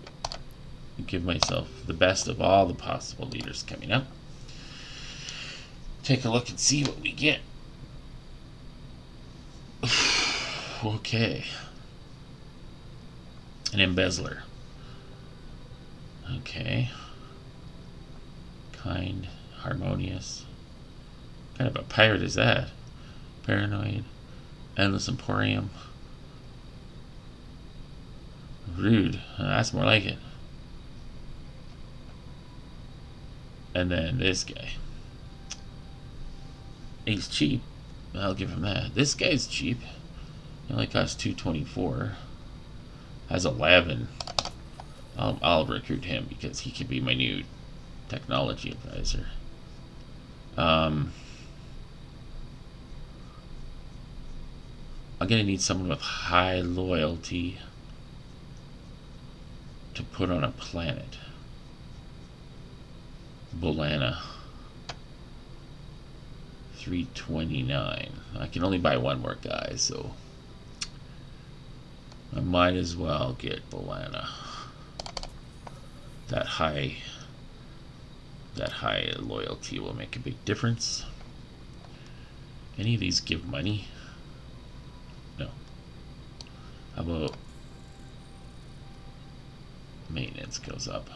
give myself the best of all the possible leaders coming up. Take a look and see what we get. Okay. An embezzler. Okay. Kind, harmonious. What kind of a pirate is that? Paranoid. Endless Emporium. Rude. That's more like it. And then this guy. He's cheap. I'll give him that. This guy's cheap. He only costs 224. Has 11. I'll recruit him because he could be my new technology advisor. I'm gonna need someone with high loyalty to put on a planet. Bolana. 329. I can only buy one more guy, so I might as well get Bolana. That high loyalty will make a big difference. Any of these give money? No. How about maintenance goes up?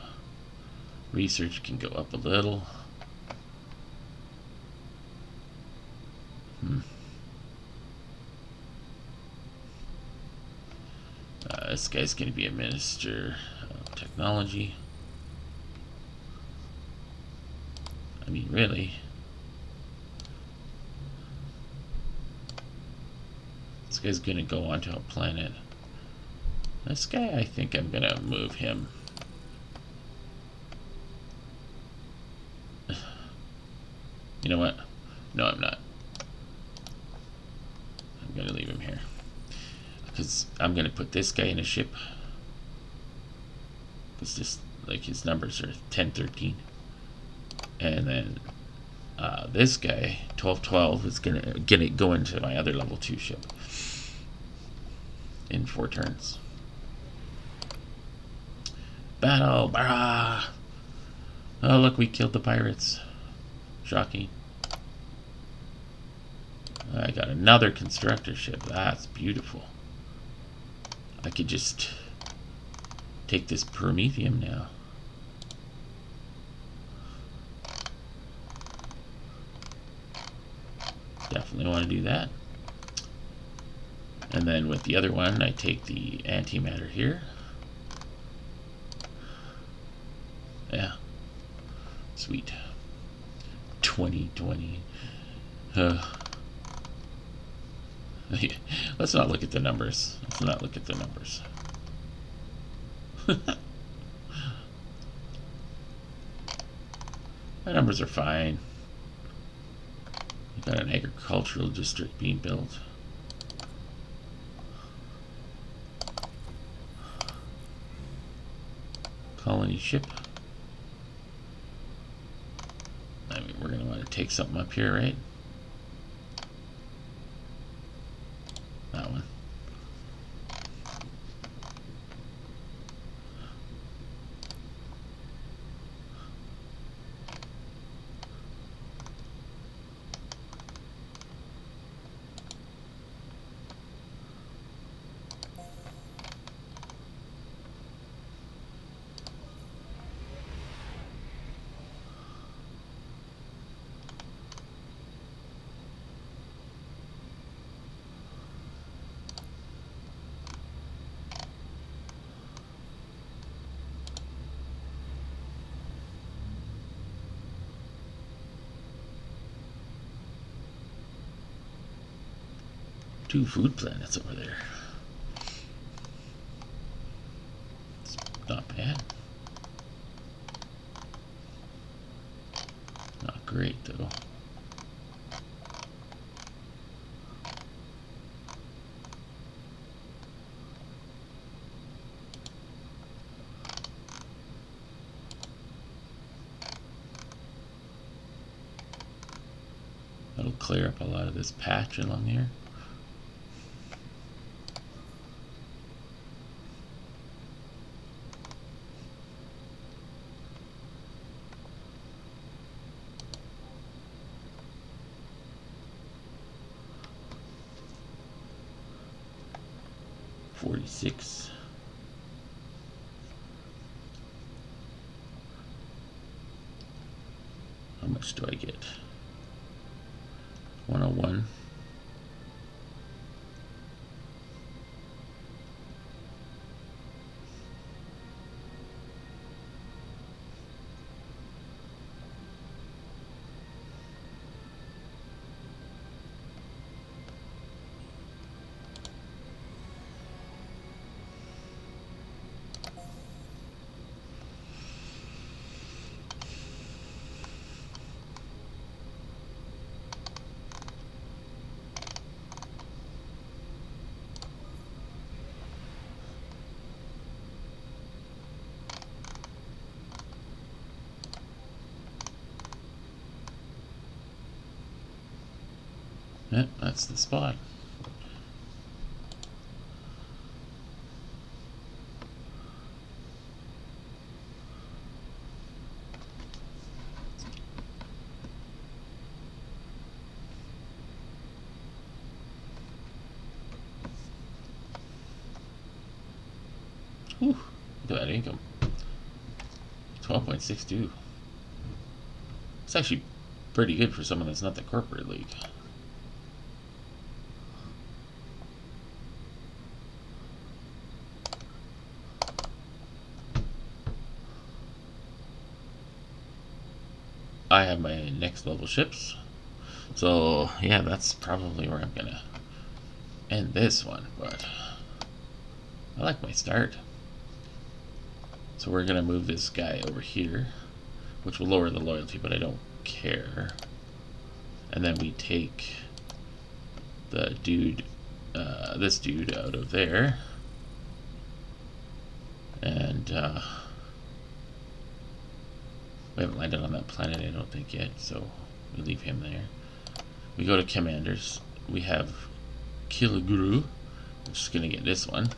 Research can go up a little. This guy's going to be a minister of technology. I mean, really. This guy's going to go onto a planet. This guy, I think I'm going to move him. You know what? No, I'm not. I'm going to leave him here. Because I'm going to put this guy in a ship. It's just like his numbers are 10, 13. And then this guy, 12, 12, is going to go into my other level 2 ship in 4 turns. Battle! Barra! Oh, look, we killed the pirates. Shocking. I got another constructor ship. That's beautiful. I could just take this promethium now. Definitely want to do that. And then with the other one, I take the antimatter here. Yeah. Sweet. 2020. Let's not look at the numbers. Let's not look at the numbers. The numbers are fine. We've got an agricultural district being built. Colony ship. I mean, we're going to want to take something up here, right? That one. Two food planets over there. It's not bad. Not great though. That'll clear up a lot of this patch along here. $46. How much do I get? 101. Yep, that's the spot. Whew, look at that income. 12.62. It's actually pretty good for someone that's not the corporate league. I have my next level ships. So yeah, that's probably where I'm gonna end this one, but I like my start. So we're gonna move this guy over here, which will lower the loyalty, but I don't care. And then we take the dude, this dude out of there, and we haven't landed on that planet, I don't think, yet, so we leave him there. We go to commanders. We have Killiguru, which is going to get this one.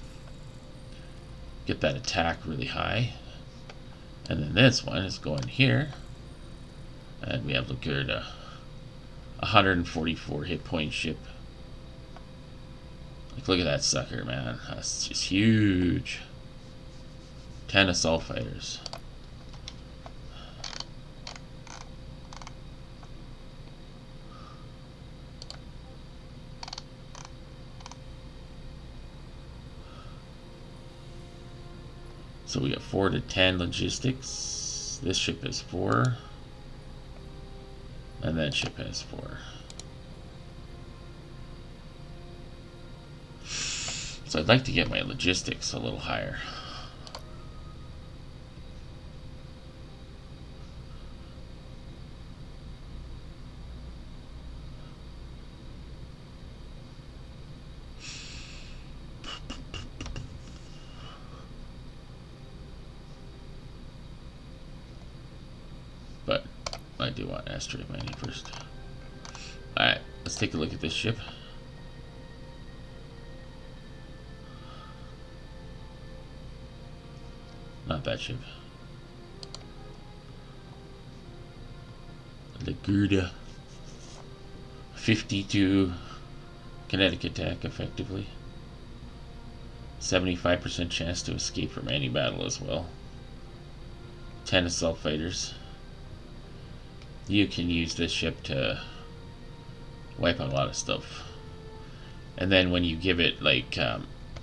Get that attack really high. And then this one is going here. And we have Laguerda. 144 hit point ship. Like, look at that sucker, man. That's just huge. 10 assault fighters. So we got 4 to 10 logistics. This ship has 4. And that ship has 4. So I'd like to get my logistics a little higher. But I do want asteroid mining first. Alright, let's take a look at this ship. Not that ship. Laguda. 52 kinetic attack effectively. 75% chance to escape from any battle as well. 10 assault fighters. You can use this ship to wipe out a lot of stuff. And then when you give it like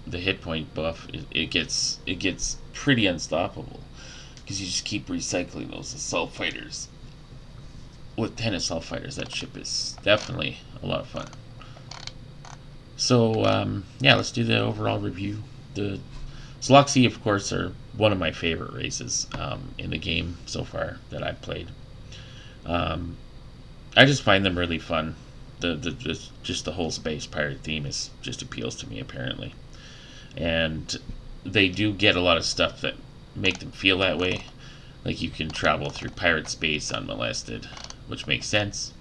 the hit point buff, it gets pretty unstoppable because you just keep recycling those assault fighters. With 10 assault fighters, that ship is definitely a lot of fun. So yeah, let's do the overall review. The Xeloxi, of course, are one of my favorite races in the game so far that I've played. I just find them really fun. Just the whole space pirate theme just appeals to me apparently, and they do get a lot of stuff that make them feel that way. Like you can travel through pirate space unmolested, which makes sense.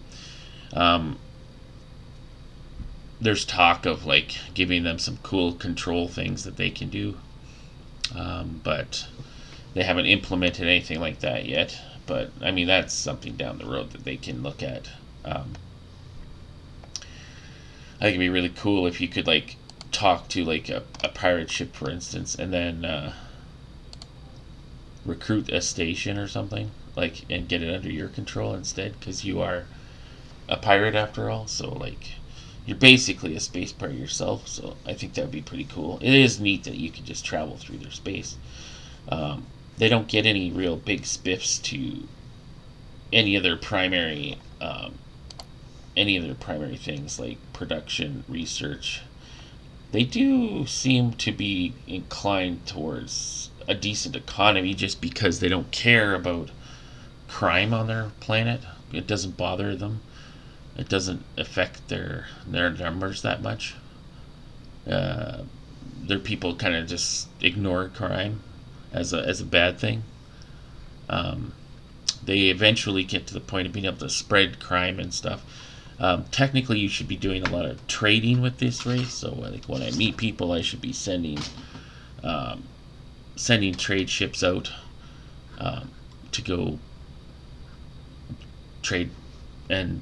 There's talk of like giving them some cool control things that they can do, but they haven't implemented anything like that yet. But I mean, that's something down the road that they can look at. I think it'd be really cool if you could like talk to like a pirate ship, for instance, and then recruit a station or something, like, and get it under your control instead, because you are a pirate after all. So like, you're basically a space pirate yourself. So I think that would be pretty cool. It is neat that you can just travel through their space. They don't get any real big spiffs to any of their primary things like production, research. They do seem to be inclined towards a decent economy just because they don't care about crime on their planet. It doesn't bother them. It doesn't affect their numbers that much. Their people kind of just ignore crime as a bad thing. They eventually get to the point of being able to spread crime and stuff. Technically, you should be doing a lot of trading with this race. So, like when I meet people, I should be sending trade ships out to go trade, and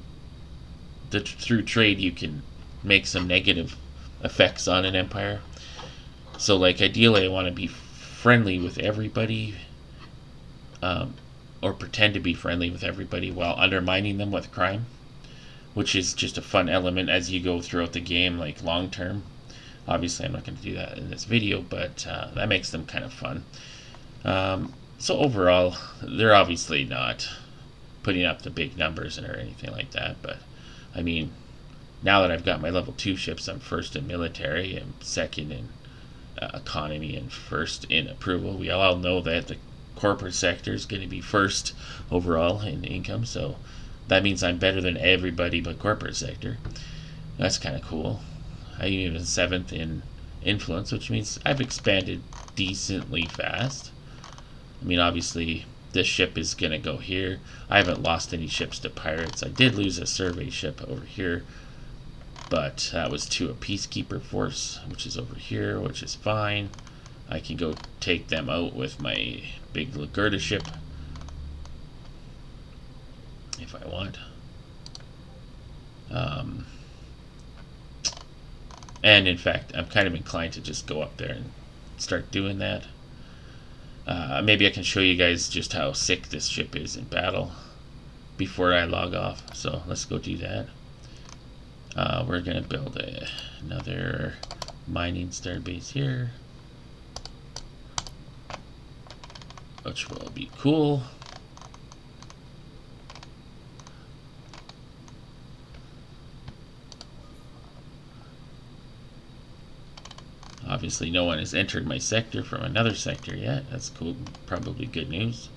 through trade you can make some negative effects on an empire. So, like ideally, I want to be friendly with everybody, or pretend to be friendly with everybody while undermining them with crime, which is just a fun element as you go throughout the game, like long term. Obviously, I'm not going to do that in this video, but that makes them kind of fun. So overall, they're obviously not putting up the big numbers or anything like that, but I mean, now that I've got my level 2 ships, I'm first in military, I'm second in economy, and first in approval. We all know that the corporate sector is going to be first overall in income, so that means I'm better than everybody but corporate sector. That's kind of cool. I'm even 7th in influence, which means I've expanded decently fast. I mean, obviously, this ship is going to go here. I haven't lost any ships to pirates. I did lose a survey ship over here, but that was to a peacekeeper force, which is over here, which is fine. I can go take them out with my big Laguda ship if I want. And in fact, I'm kind of inclined to just go up there and start doing that. Maybe I can show you guys just how sick this ship is in battle before I log off. So let's go do that. We're going to build another mining starbase here, which will be cool. Obviously, no one has entered my sector from another sector yet. That's cool. Probably good news.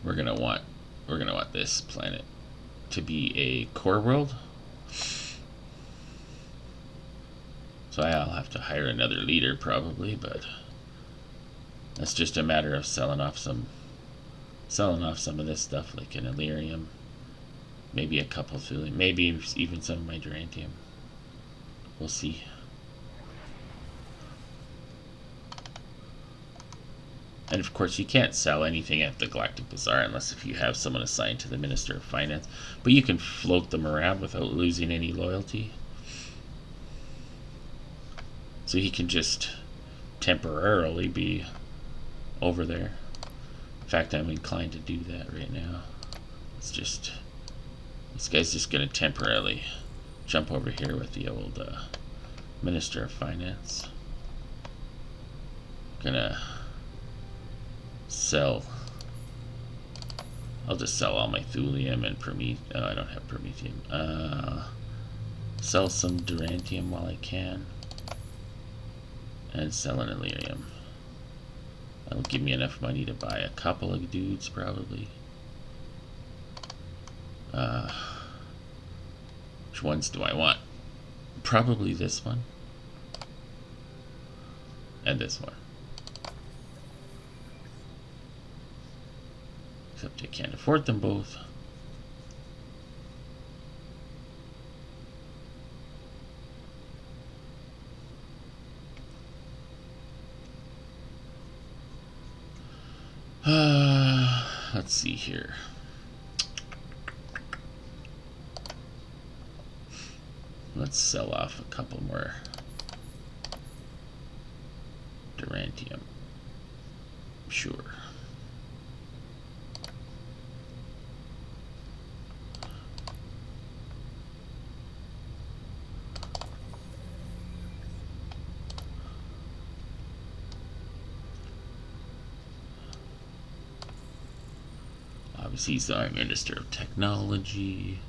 We're gonna want this planet to be a core world. So I'll have to hire another leader probably, but that's just a matter of selling off some of this stuff, like an Illyrium, maybe a couple Thulium, maybe even some of my Durantium. We'll see. And of course, you can't sell anything at the Galactic Bazaar unless if you have someone assigned to the Minister of Finance. But you can float them around without losing any loyalty. So he can just temporarily be over there. In fact, I'm inclined to do that right now. It's just, this guy's just going to temporarily jump over here with the old Minister of Finance. Gonna sell. I'll just sell all my Thulium and Promethium. Oh, I don't have Promethium. Sell some Durantium while I can. And sell an Illyrium. That'll give me enough money to buy a couple of dudes, probably. Which ones do I want? Probably this one. And this one. Except I can't afford them both. Let's see here. Let's sell off a couple more Durantium. Sure. Obviously, he's our Minister of Technology.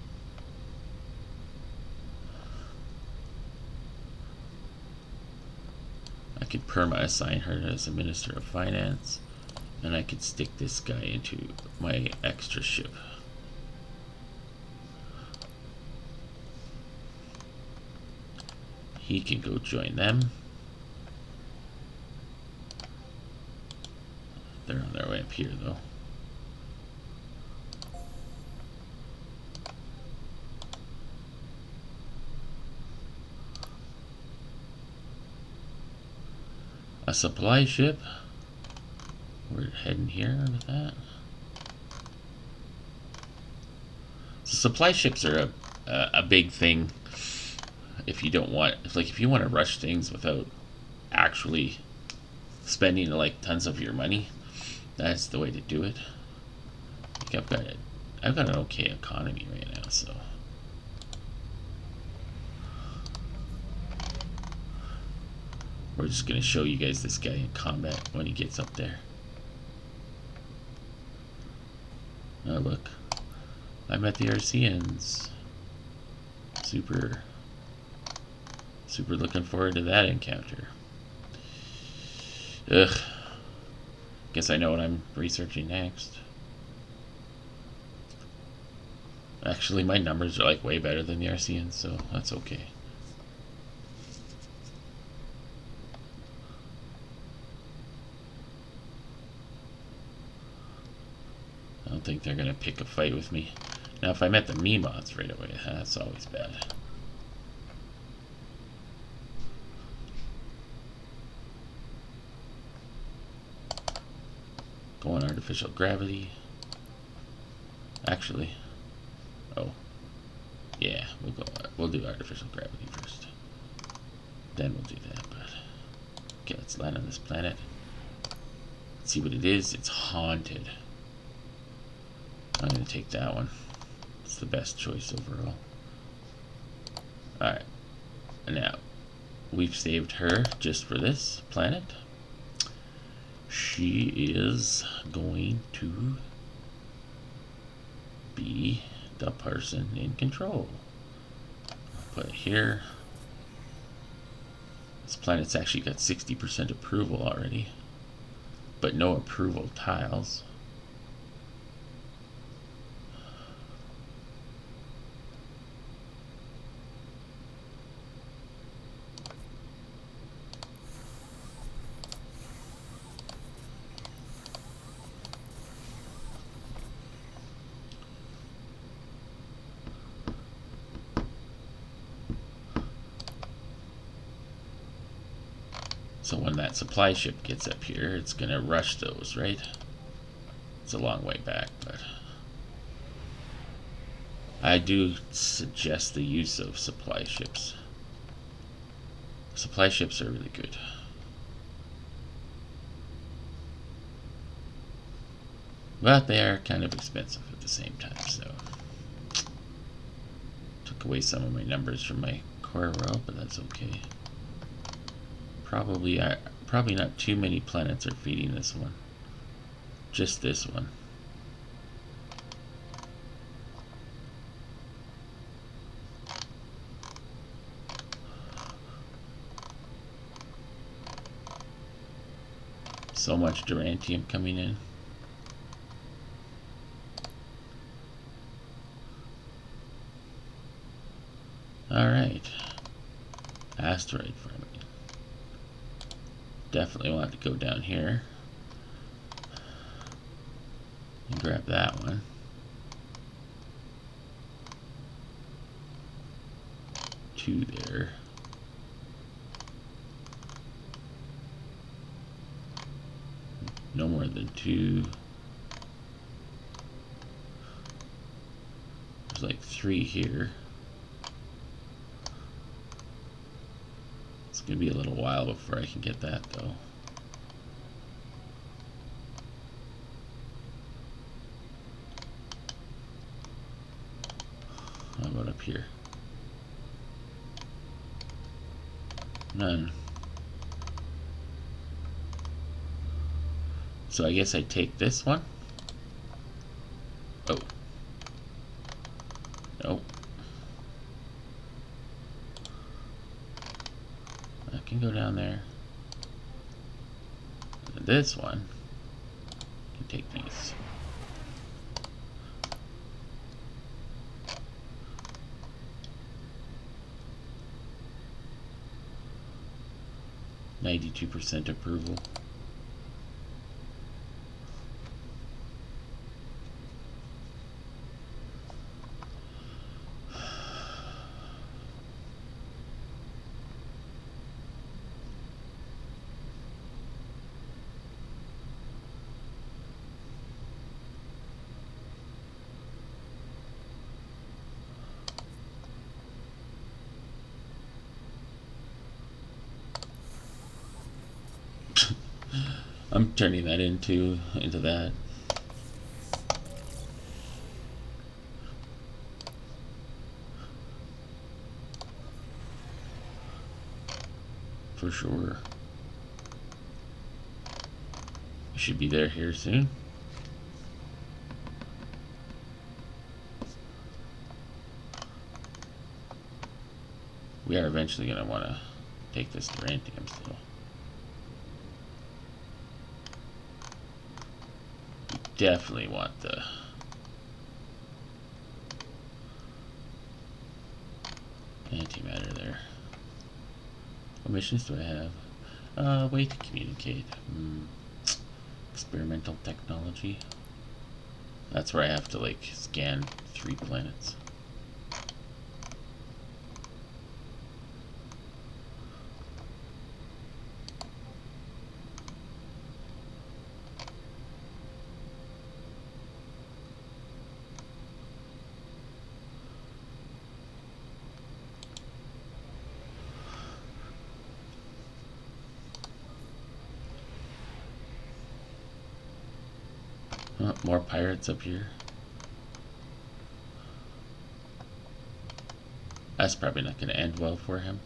I could perma-assign her as a Minister of Finance, and I could stick this guy into my extra ship. He can go join them. They're on their way up here, though. A supply ship. We're heading here with that. So supply ships are a big thing. If you don't want, if you want to rush things without actually spending like tons of your money, that's the way to do it. Like I've got an okay economy right now, so. We're just going to show you guys this guy in combat when he gets up there. Oh, look. I met the Arceans. Super looking forward to that encounter. Ugh. Guess I know what I'm researching next. Actually, my numbers are like way better than the Arceans, so that's okay. I don't think they're going to pick a fight with me. Now, if I met the Memoths right away, that's always bad. Go on artificial gravity. Actually, oh, yeah, we'll do artificial gravity first. Then we'll do that, but okay, let's land on this planet. Let's see what it is. It's haunted. I'm going to take that one. It's the best choice overall. Alright. Now, we've saved her just for this planet. She is going to be the person in control. Put it here. This planet's actually got 60% approval already, but no approval tiles. So when that supply ship gets up here, it's going to rush those, right? It's a long way back, but I do suggest the use of supply ships. Supply ships are really good. But they are kind of expensive at the same time, so took away some of my numbers from my core row, but that's okay. Probably not too many planets are feeding this one. Just this one. So much durantium coming in. Alright. Asteroid farming. Definitely want to go down here and grab that one. Two there. No more than two. There's like three here. It's gonna be a little while before I can get that though. How about up here? None. So I guess I take this one. Oh. Nope. I can go down there. And this one. I can take these. %92 approval. I'm turning that into that. For sure. We should be there here soon. We are eventually going to want to take this durantium still. Definitely want the antimatter there. What missions do I have? Way to communicate. Experimental technology. That's where I have to like scan 3 planets. Oh, more pirates up here. That's probably not going to end well for him.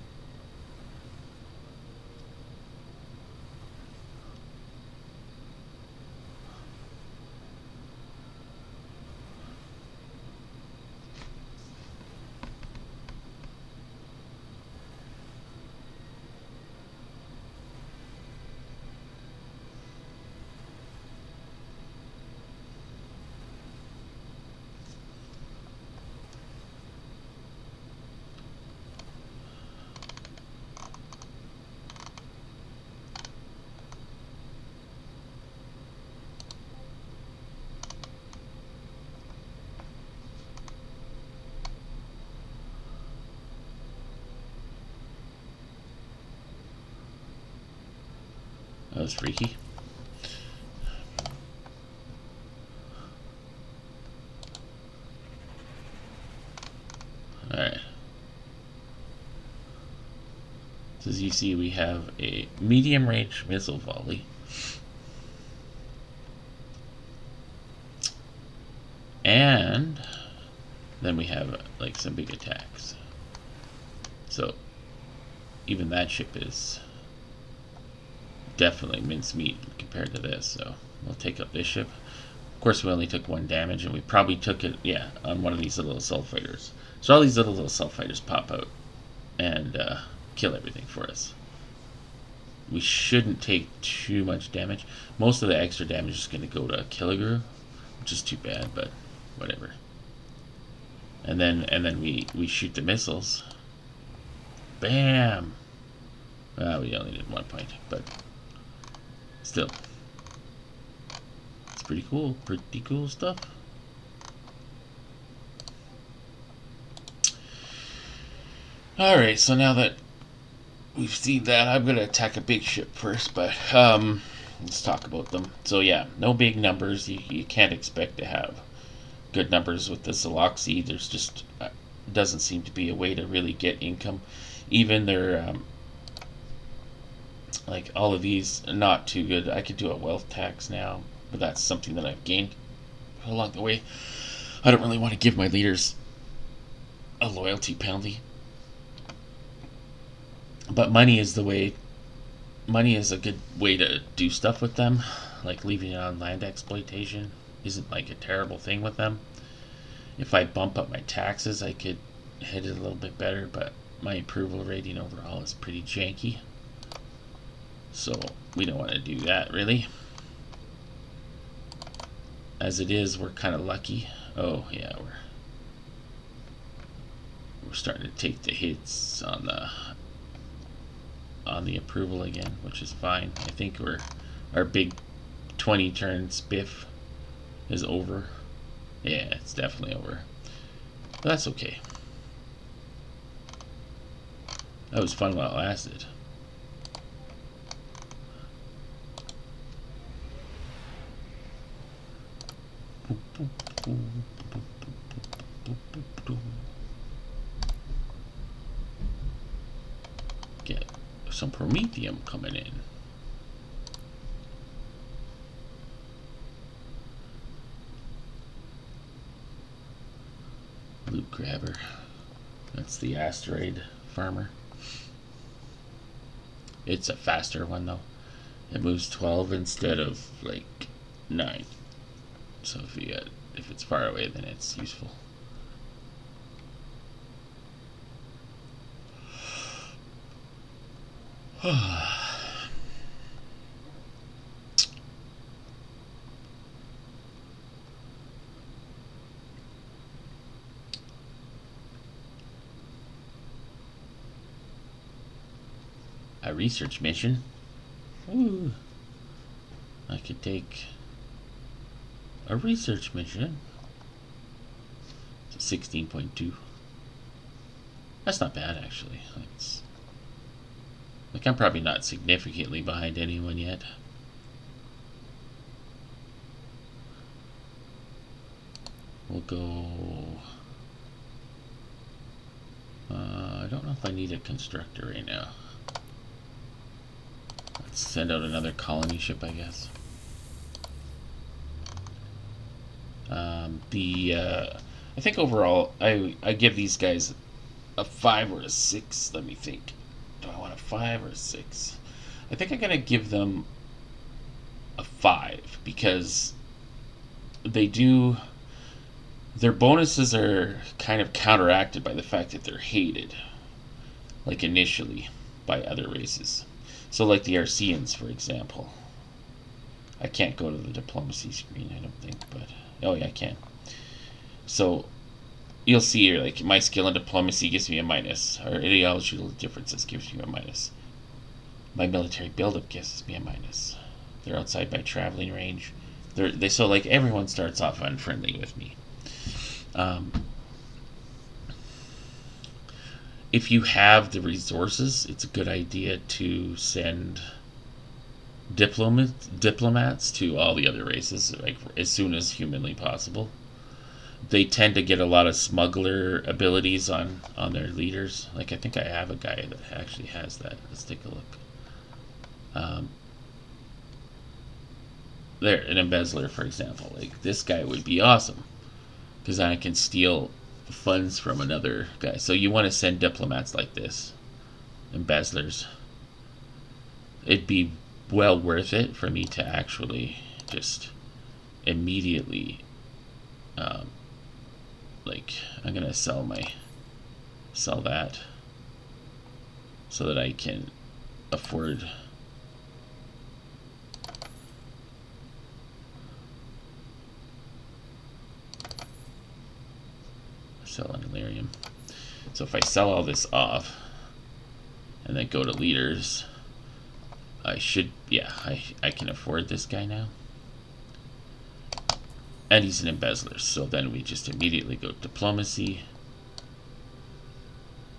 That was freaky. Alright. So as you see, we have a medium range missile volley. And then we have like some big attacks. So even that ship is definitely mincemeat compared to this. So we'll take up this ship. Of course, we only took 1 damage, and we probably took it, yeah, on one of these little assault fighters. So all these little assault fighters pop out and kill everything for us. We shouldn't take too much damage. Most of the extra damage is going to go to Killigrew, which is too bad, but whatever. And then we shoot the missiles. Bam! Well, we only did 1 point, but still. It's pretty cool. Pretty cool stuff. Alright, so now that we've seen that, I'm going to attack a big ship first, but let's talk about them. So yeah, no big numbers. You can't expect to have good numbers with the Xeloxi. There's just doesn't seem to be a way to really get income. Even their like all of these are not too good. I could do a wealth tax now, but that's something that I've gained along the way. I don't really want to give my leaders a loyalty penalty. But money is the way. Money is a good way to do stuff with them. Like leaving it on land exploitation isn't like a terrible thing with them. If I bump up my taxes, I could hit it a little bit better, but my approval rating overall is pretty janky. So we don't want to do that really. As it is, we're kind of lucky. Oh yeah, we're starting to take the hits on the approval again, which is fine. I think our big 20 turn spiff is over. Yeah, it's definitely over. But that's okay. That was fun while it lasted. Get some Promethium coming in. Loot grabber. That's the asteroid farmer. It's a faster one though. It moves 12 instead of like 9. So if it's far away, then it's useful. A research mission. Ooh. I could take a research mission. It's a 16.2. That's not bad actually. Like I'm probably not significantly behind anyone yet. We'll go. I don't know if I need a constructor right now. Let's send out another colony ship, I guess. I think overall, I give these guys a 5 or a 6. Let me think. Do I want a 5 or a 6? I think I'm gonna give them a 5 because their bonuses are kind of counteracted by the fact that they're hated, like initially, by other races. So like the Arceans, for example. I can't go to the diplomacy screen, I don't think, but oh yeah, I can. So you'll see here, like my skill in diplomacy gives me a minus, or ideological differences gives me a minus. My military buildup gives me a minus. They're outside my traveling range. So like everyone starts off unfriendly with me. If you have the resources, it's a good idea to send diplomats to all the other races, like as soon as humanly possible. They tend to get a lot of smuggler abilities on their leaders. Like I think I have a guy that actually has that. Let's take a look. There, an embezzler, for example. Like this guy would be awesome because I can steal funds from another guy. So you want to send diplomats like this, embezzlers. It'd be well worth it for me to actually just immediately, like I'm gonna sell that so that I can afford. Sell an Illyrium. So if I sell all this off and then go to leaders, I should, yeah, I can afford this guy now. And he's an embezzler, so then we just immediately go diplomacy.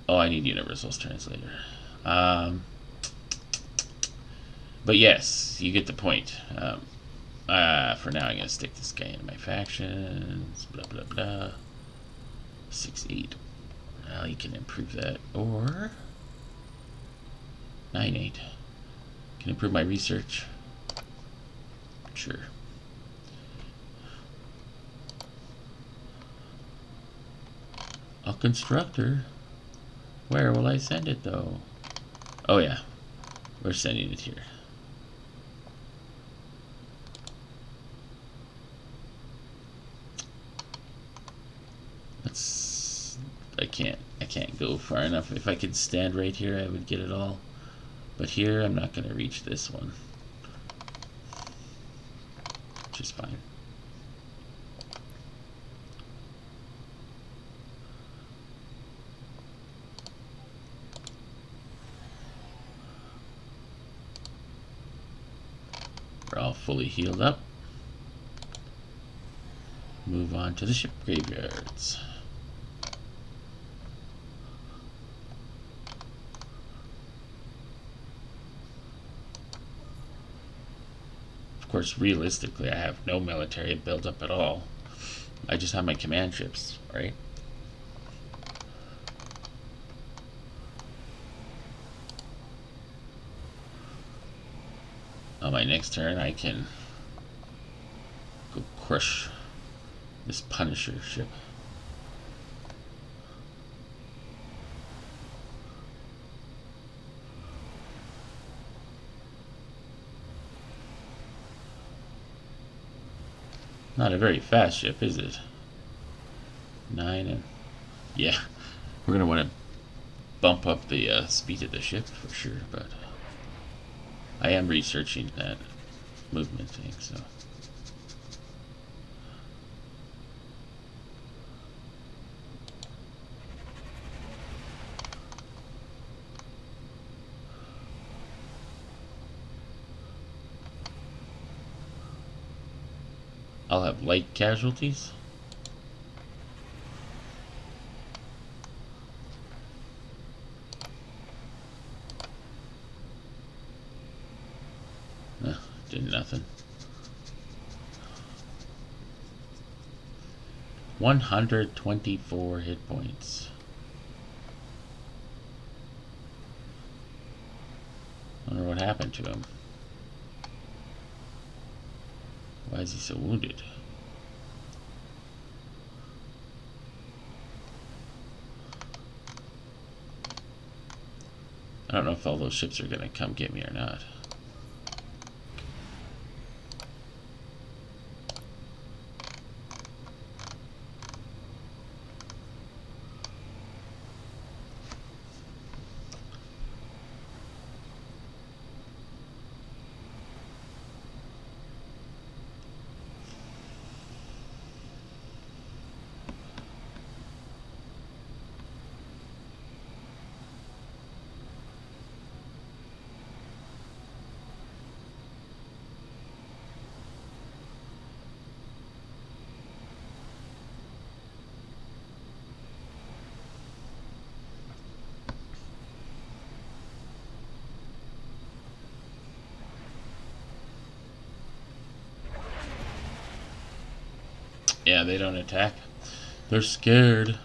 Oh, I need Universal's translator. But yes, you get the point. For now, I'm going to stick this guy in my factions. Blah, blah, blah. 6-8. Well, you can improve that. Or 9-8. Can improve my research. Sure. A constructor? Where will I send it though? Oh yeah, we're sending it here. I can't go far enough. If I could stand right here, I would get it all. But here, I'm not going to reach this one. Which is fine. We're all fully healed up. Move on to the ship graveyards. Of course, realistically, I have no military built up at all. I just have my command ships, right? On my next turn, I can go crush this Punisher ship. Not a very fast ship, is it? 9 and... yeah, we're going to want to bump up the speed of the ship for sure, but I am researching that movement thing, so... I'll have light casualties. Did nothing. 124 hit points. Wonder what happened to him. Why is he so wounded? I don't know if all those ships are gonna come get me or not. Yeah, they don't attack. They're scared.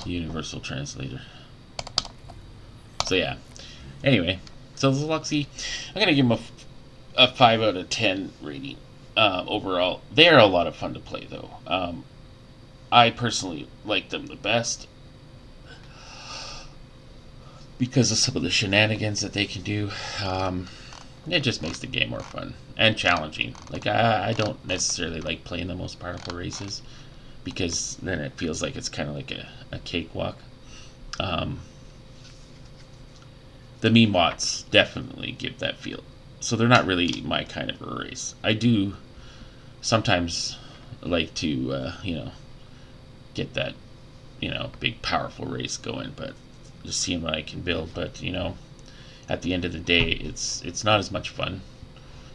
Universal translator. So yeah. Anyway, so Xeloxi, I'm gonna give them a 5 out of 10 rating overall. They are a lot of fun to play though. I personally like them the best because of some of the shenanigans that they can do. It just makes the game more fun and challenging. Like I don't necessarily like playing the most powerful races because then it feels like it's kind of like a cakewalk. The meme bots definitely give that feel. So they're not really my kind of a race. I do sometimes like to, get that, big powerful race going, but just seeing what I can build. But, at the end of the day, it's not as much fun.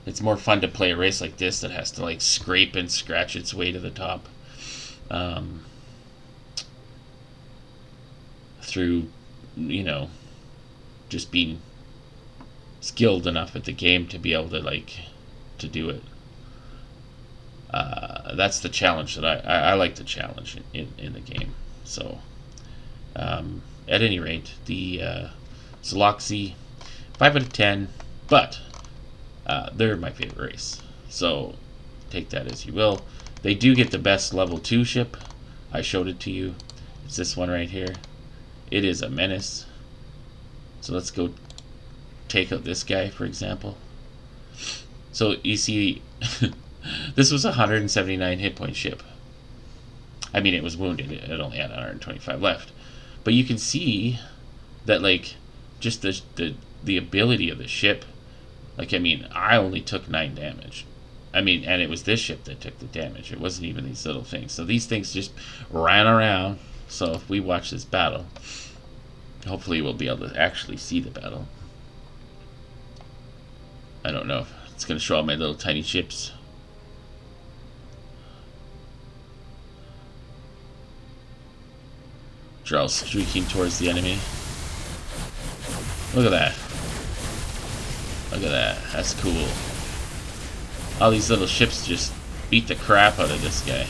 It's more fun to play a race like this that has to like scrape and scratch its way to the top. Through, just being skilled enough at the game to be able to do it. That's the challenge that I like the challenge in the game. So at any rate, the Xeloxi, 5 out of 10, but they're my favorite race. So take that as you will. They do get the best level 2 ship. I showed it to you. It's this one right here. It is a menace. So let's go take out this guy, for example. So you see, this was a 179 hit point ship. I mean, it was wounded. It only had 125 left. But you can see that, like, just the ability of the ship. Like, I mean, I only took 9 damage. I mean, and it was this ship that took the damage. It wasn't even these little things. So these things just ran around. So if we watch this battle, hopefully we'll be able to actually see the battle. I don't know if it's going to show all my little tiny ships. They're all streaking towards the enemy. Look at that. Look at that. That's cool. All these little ships just beat the crap out of this guy.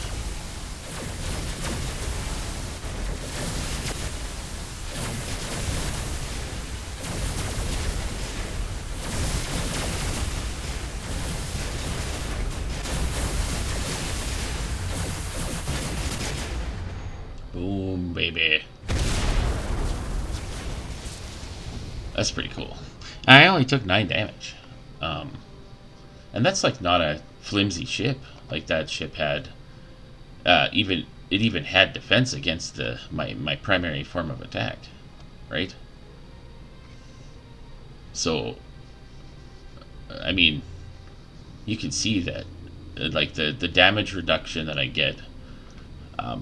Boom, baby. That's pretty cool. I only took 9 damage. And that's like not a flimsy ship. Like that ship had even had defense against my primary form of attack, right? So I mean, you can see that like the damage reduction that I get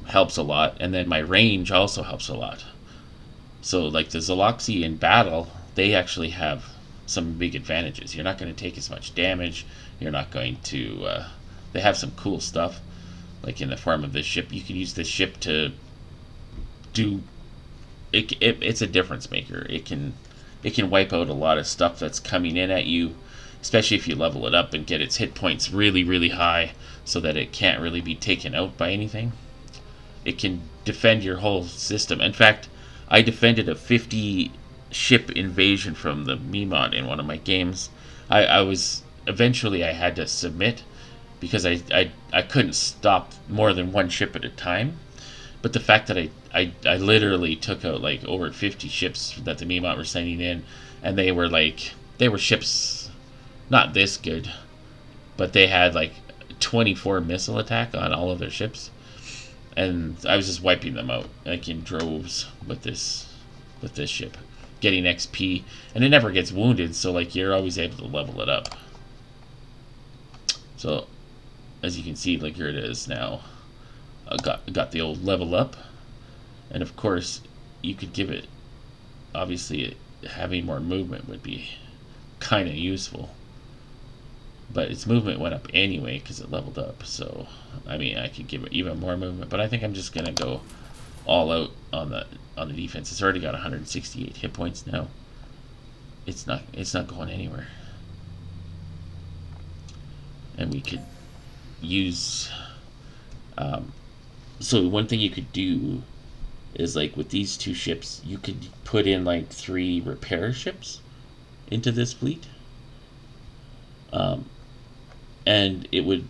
helps a lot, and then my range also helps a lot. So like the Xeloxi in battle, they actually have some big advantages. You're not going to take as much damage. You're not going to. They have some cool stuff, like in the form of this ship. You can use this ship to do. It's a difference maker. It can wipe out a lot of stuff that's coming in at you, especially if you level it up and get its hit points really, really high, so that it can't really be taken out by anything. It can defend your whole system. In fact, I defended a 50 ship invasion from the Memod in one of my games. I was eventually I had to submit because I couldn't stop more than one ship at a time. But the fact that I literally took out like over 50 ships that the Memod were sending in, and they were ships not this good, but they had like 24 missile attack on all of their ships, and I was just wiping them out like in droves with this ship, getting XP, and it never gets wounded, so like you're always able to level it up. So as you can see, like here it is now. I got the old level up, and of course you could give it, obviously having more movement would be kind of useful, but its movement went up anyway because it leveled up. So I mean, I could give it even more movement, but I think I'm just gonna go all out on the defense. It's already got 168 hit points now. It's not going anywhere. and we could use. So one thing you could do is, like, with these two ships, you could put in like 3 repair ships into this fleet, and it would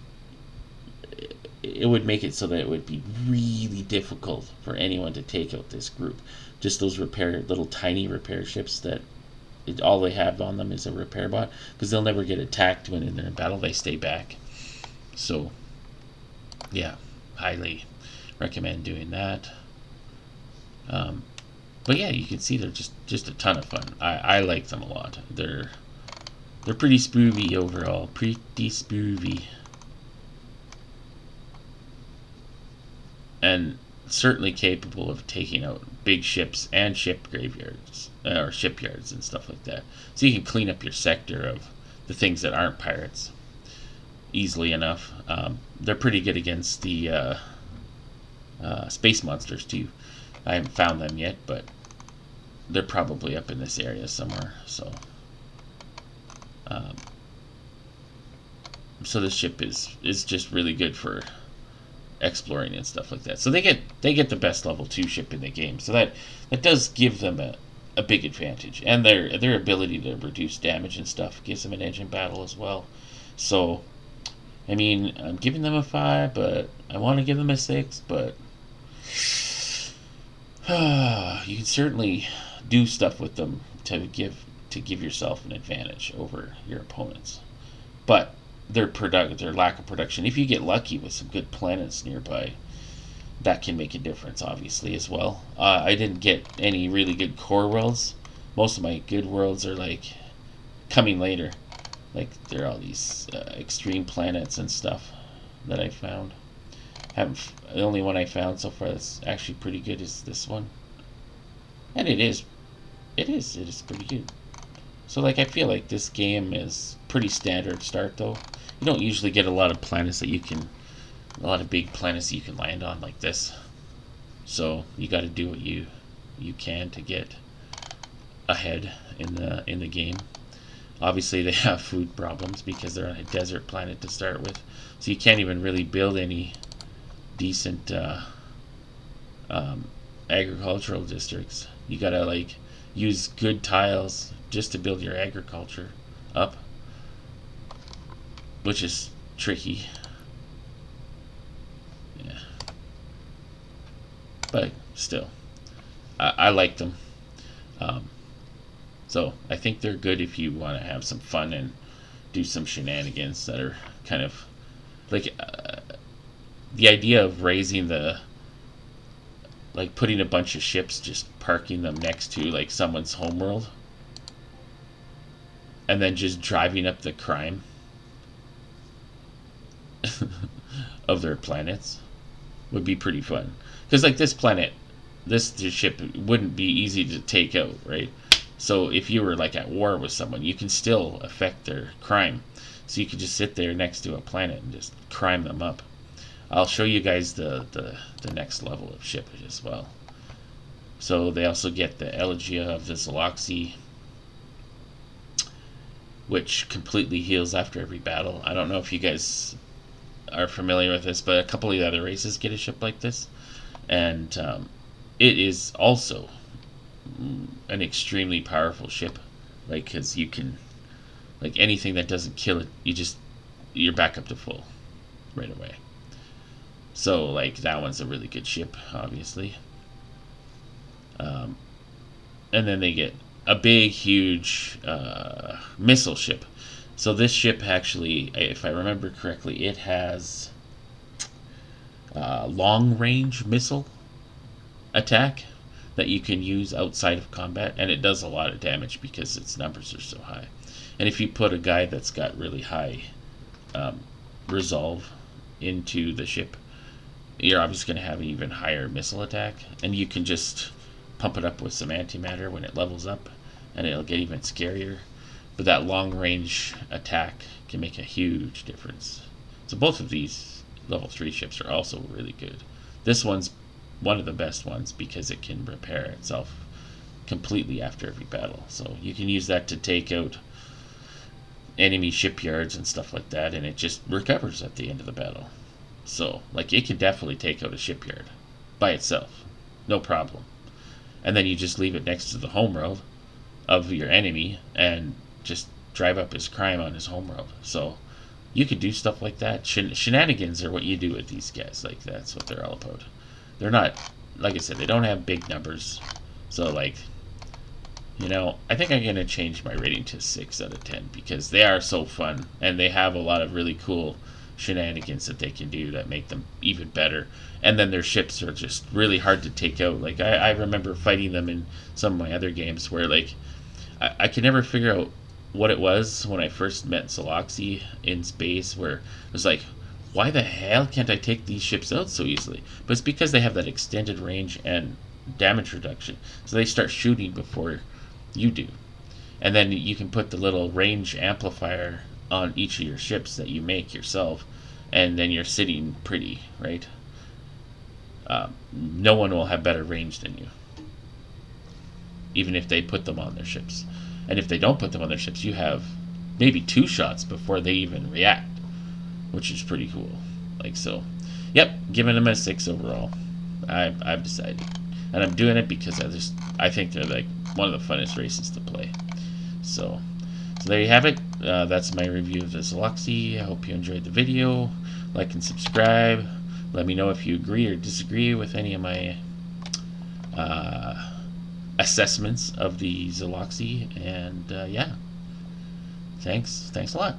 make it so that it would be really difficult for anyone to take out this group. Just those little tiny repair ships that all they have on them is a repair bot, because they'll never get attacked when they're in battle. They stay back. So yeah, highly recommend doing that. But yeah, you can see they're just a ton of fun. I like them a lot. They're pretty spoovy overall. Pretty spoovy. And certainly capable of taking out big ships and ship graveyards, or shipyards and stuff like that. So you can clean up your sector of the things that aren't pirates easily enough. They're pretty good against the space monsters too. I haven't found them yet, but they're probably up in this area somewhere. So so this ship is just really good for exploring and stuff like that. So they get the best level 2 ship in the game. So that does give them a big advantage, and their ability to reduce damage and stuff gives them an edge in battle as well. So I mean, I'm giving them a 5, but I want to give them a 6, but you can certainly do stuff with them to give yourself an advantage over your opponents. But their lack of production, if you get lucky with some good planets nearby, that can make a difference, obviously, as well. I didn't get any really good core worlds. Most of my good worlds are like coming later. Like, there are all these extreme planets and stuff that I found. The only one I found so far that's actually pretty good is this one, and it is pretty good. So, like, I feel like this game is pretty standard start, though. You don't usually get a lot of planets that a lot of big planets that you can land on like this. So you got to do what you can to get ahead in the game. Obviously, they have food problems because they're on a desert planet to start with, so you can't even really build any decent agricultural districts. You gotta, like, use good tiles just to build your agriculture up, which is tricky. Yeah, but still, I like them. So I think they're good if you want to have some fun and do some shenanigans that are kind of like the idea of raising like putting a bunch of ships, just parking them next to like someone's homeworld, and then just driving up the crime of their planets would be pretty fun. Because, like, this planet, this ship wouldn't be easy to take out, right? So if you were, like, at war with someone, you can still affect their crime. So you could just sit there next to a planet and just crime them up. I'll show you guys the next level of ship as well. So they also get the Elegia of the Xeloxi, which completely heals after every battle. I don't know if you guys are familiar with this, but a couple of the other races get a ship like this, and it is also an extremely powerful ship, like, because you can, like, anything that doesn't kill it, you're back up to full right away. So, like, that one's a really good ship, obviously. And then they get a big, huge missile ship. So this ship actually, if I remember correctly, it has long-range missile attack that you can use outside of combat, and it does a lot of damage because its numbers are so high. And if you put a guy that's got really high resolve into the ship, you're obviously going to have an even higher missile attack, and you can just pump it up with some antimatter when it levels up, and it'll get even scarier. But that long-range attack can make a huge difference. So both of these level 3 ships are also really good. This one's one of the best ones because it can repair itself completely after every battle. So you can use that to take out enemy shipyards and stuff like that, and it just recovers at the end of the battle. So, like, it can definitely take out a shipyard by itself, no problem. And then you just leave it next to the homeworld of your enemy and just drive up his crime on his homeworld. So you could do stuff like that. Shenanigans are what you do with these guys. Like, that's what they're all about. They're not, like I said, they don't have big numbers. So, like, you know, I think I'm going to change my rating to 6 out of 10 because they are so fun and they have a lot of really cool shenanigans that they can do that make them even better. And then their ships are just really hard to take out. Like, I remember fighting them in some of my other games where, like, I could never figure out what it was when I first met Xeloxi in space, where it was like, why the hell can't I take these ships out so easily? But it's because they have that extended range and damage reduction. So they start shooting before you do. And then you can put the little range amplifier on each of your ships that you make yourself, and then you're sitting pretty, right? No one will have better range than you, even if they put them on their ships. And if they don't put them on their ships, you have maybe 2 shots before they even react, which is pretty cool. Like, so, yep, giving them a 6 overall. I've decided, and I'm doing it because I think they're like one of the funnest races to play. So there you have it. That's my review of the Xeloxi. I hope you enjoyed the video. Like and subscribe. Let me know if you agree or disagree with any of my assessments of the Xeloxi. And yeah, thanks a lot.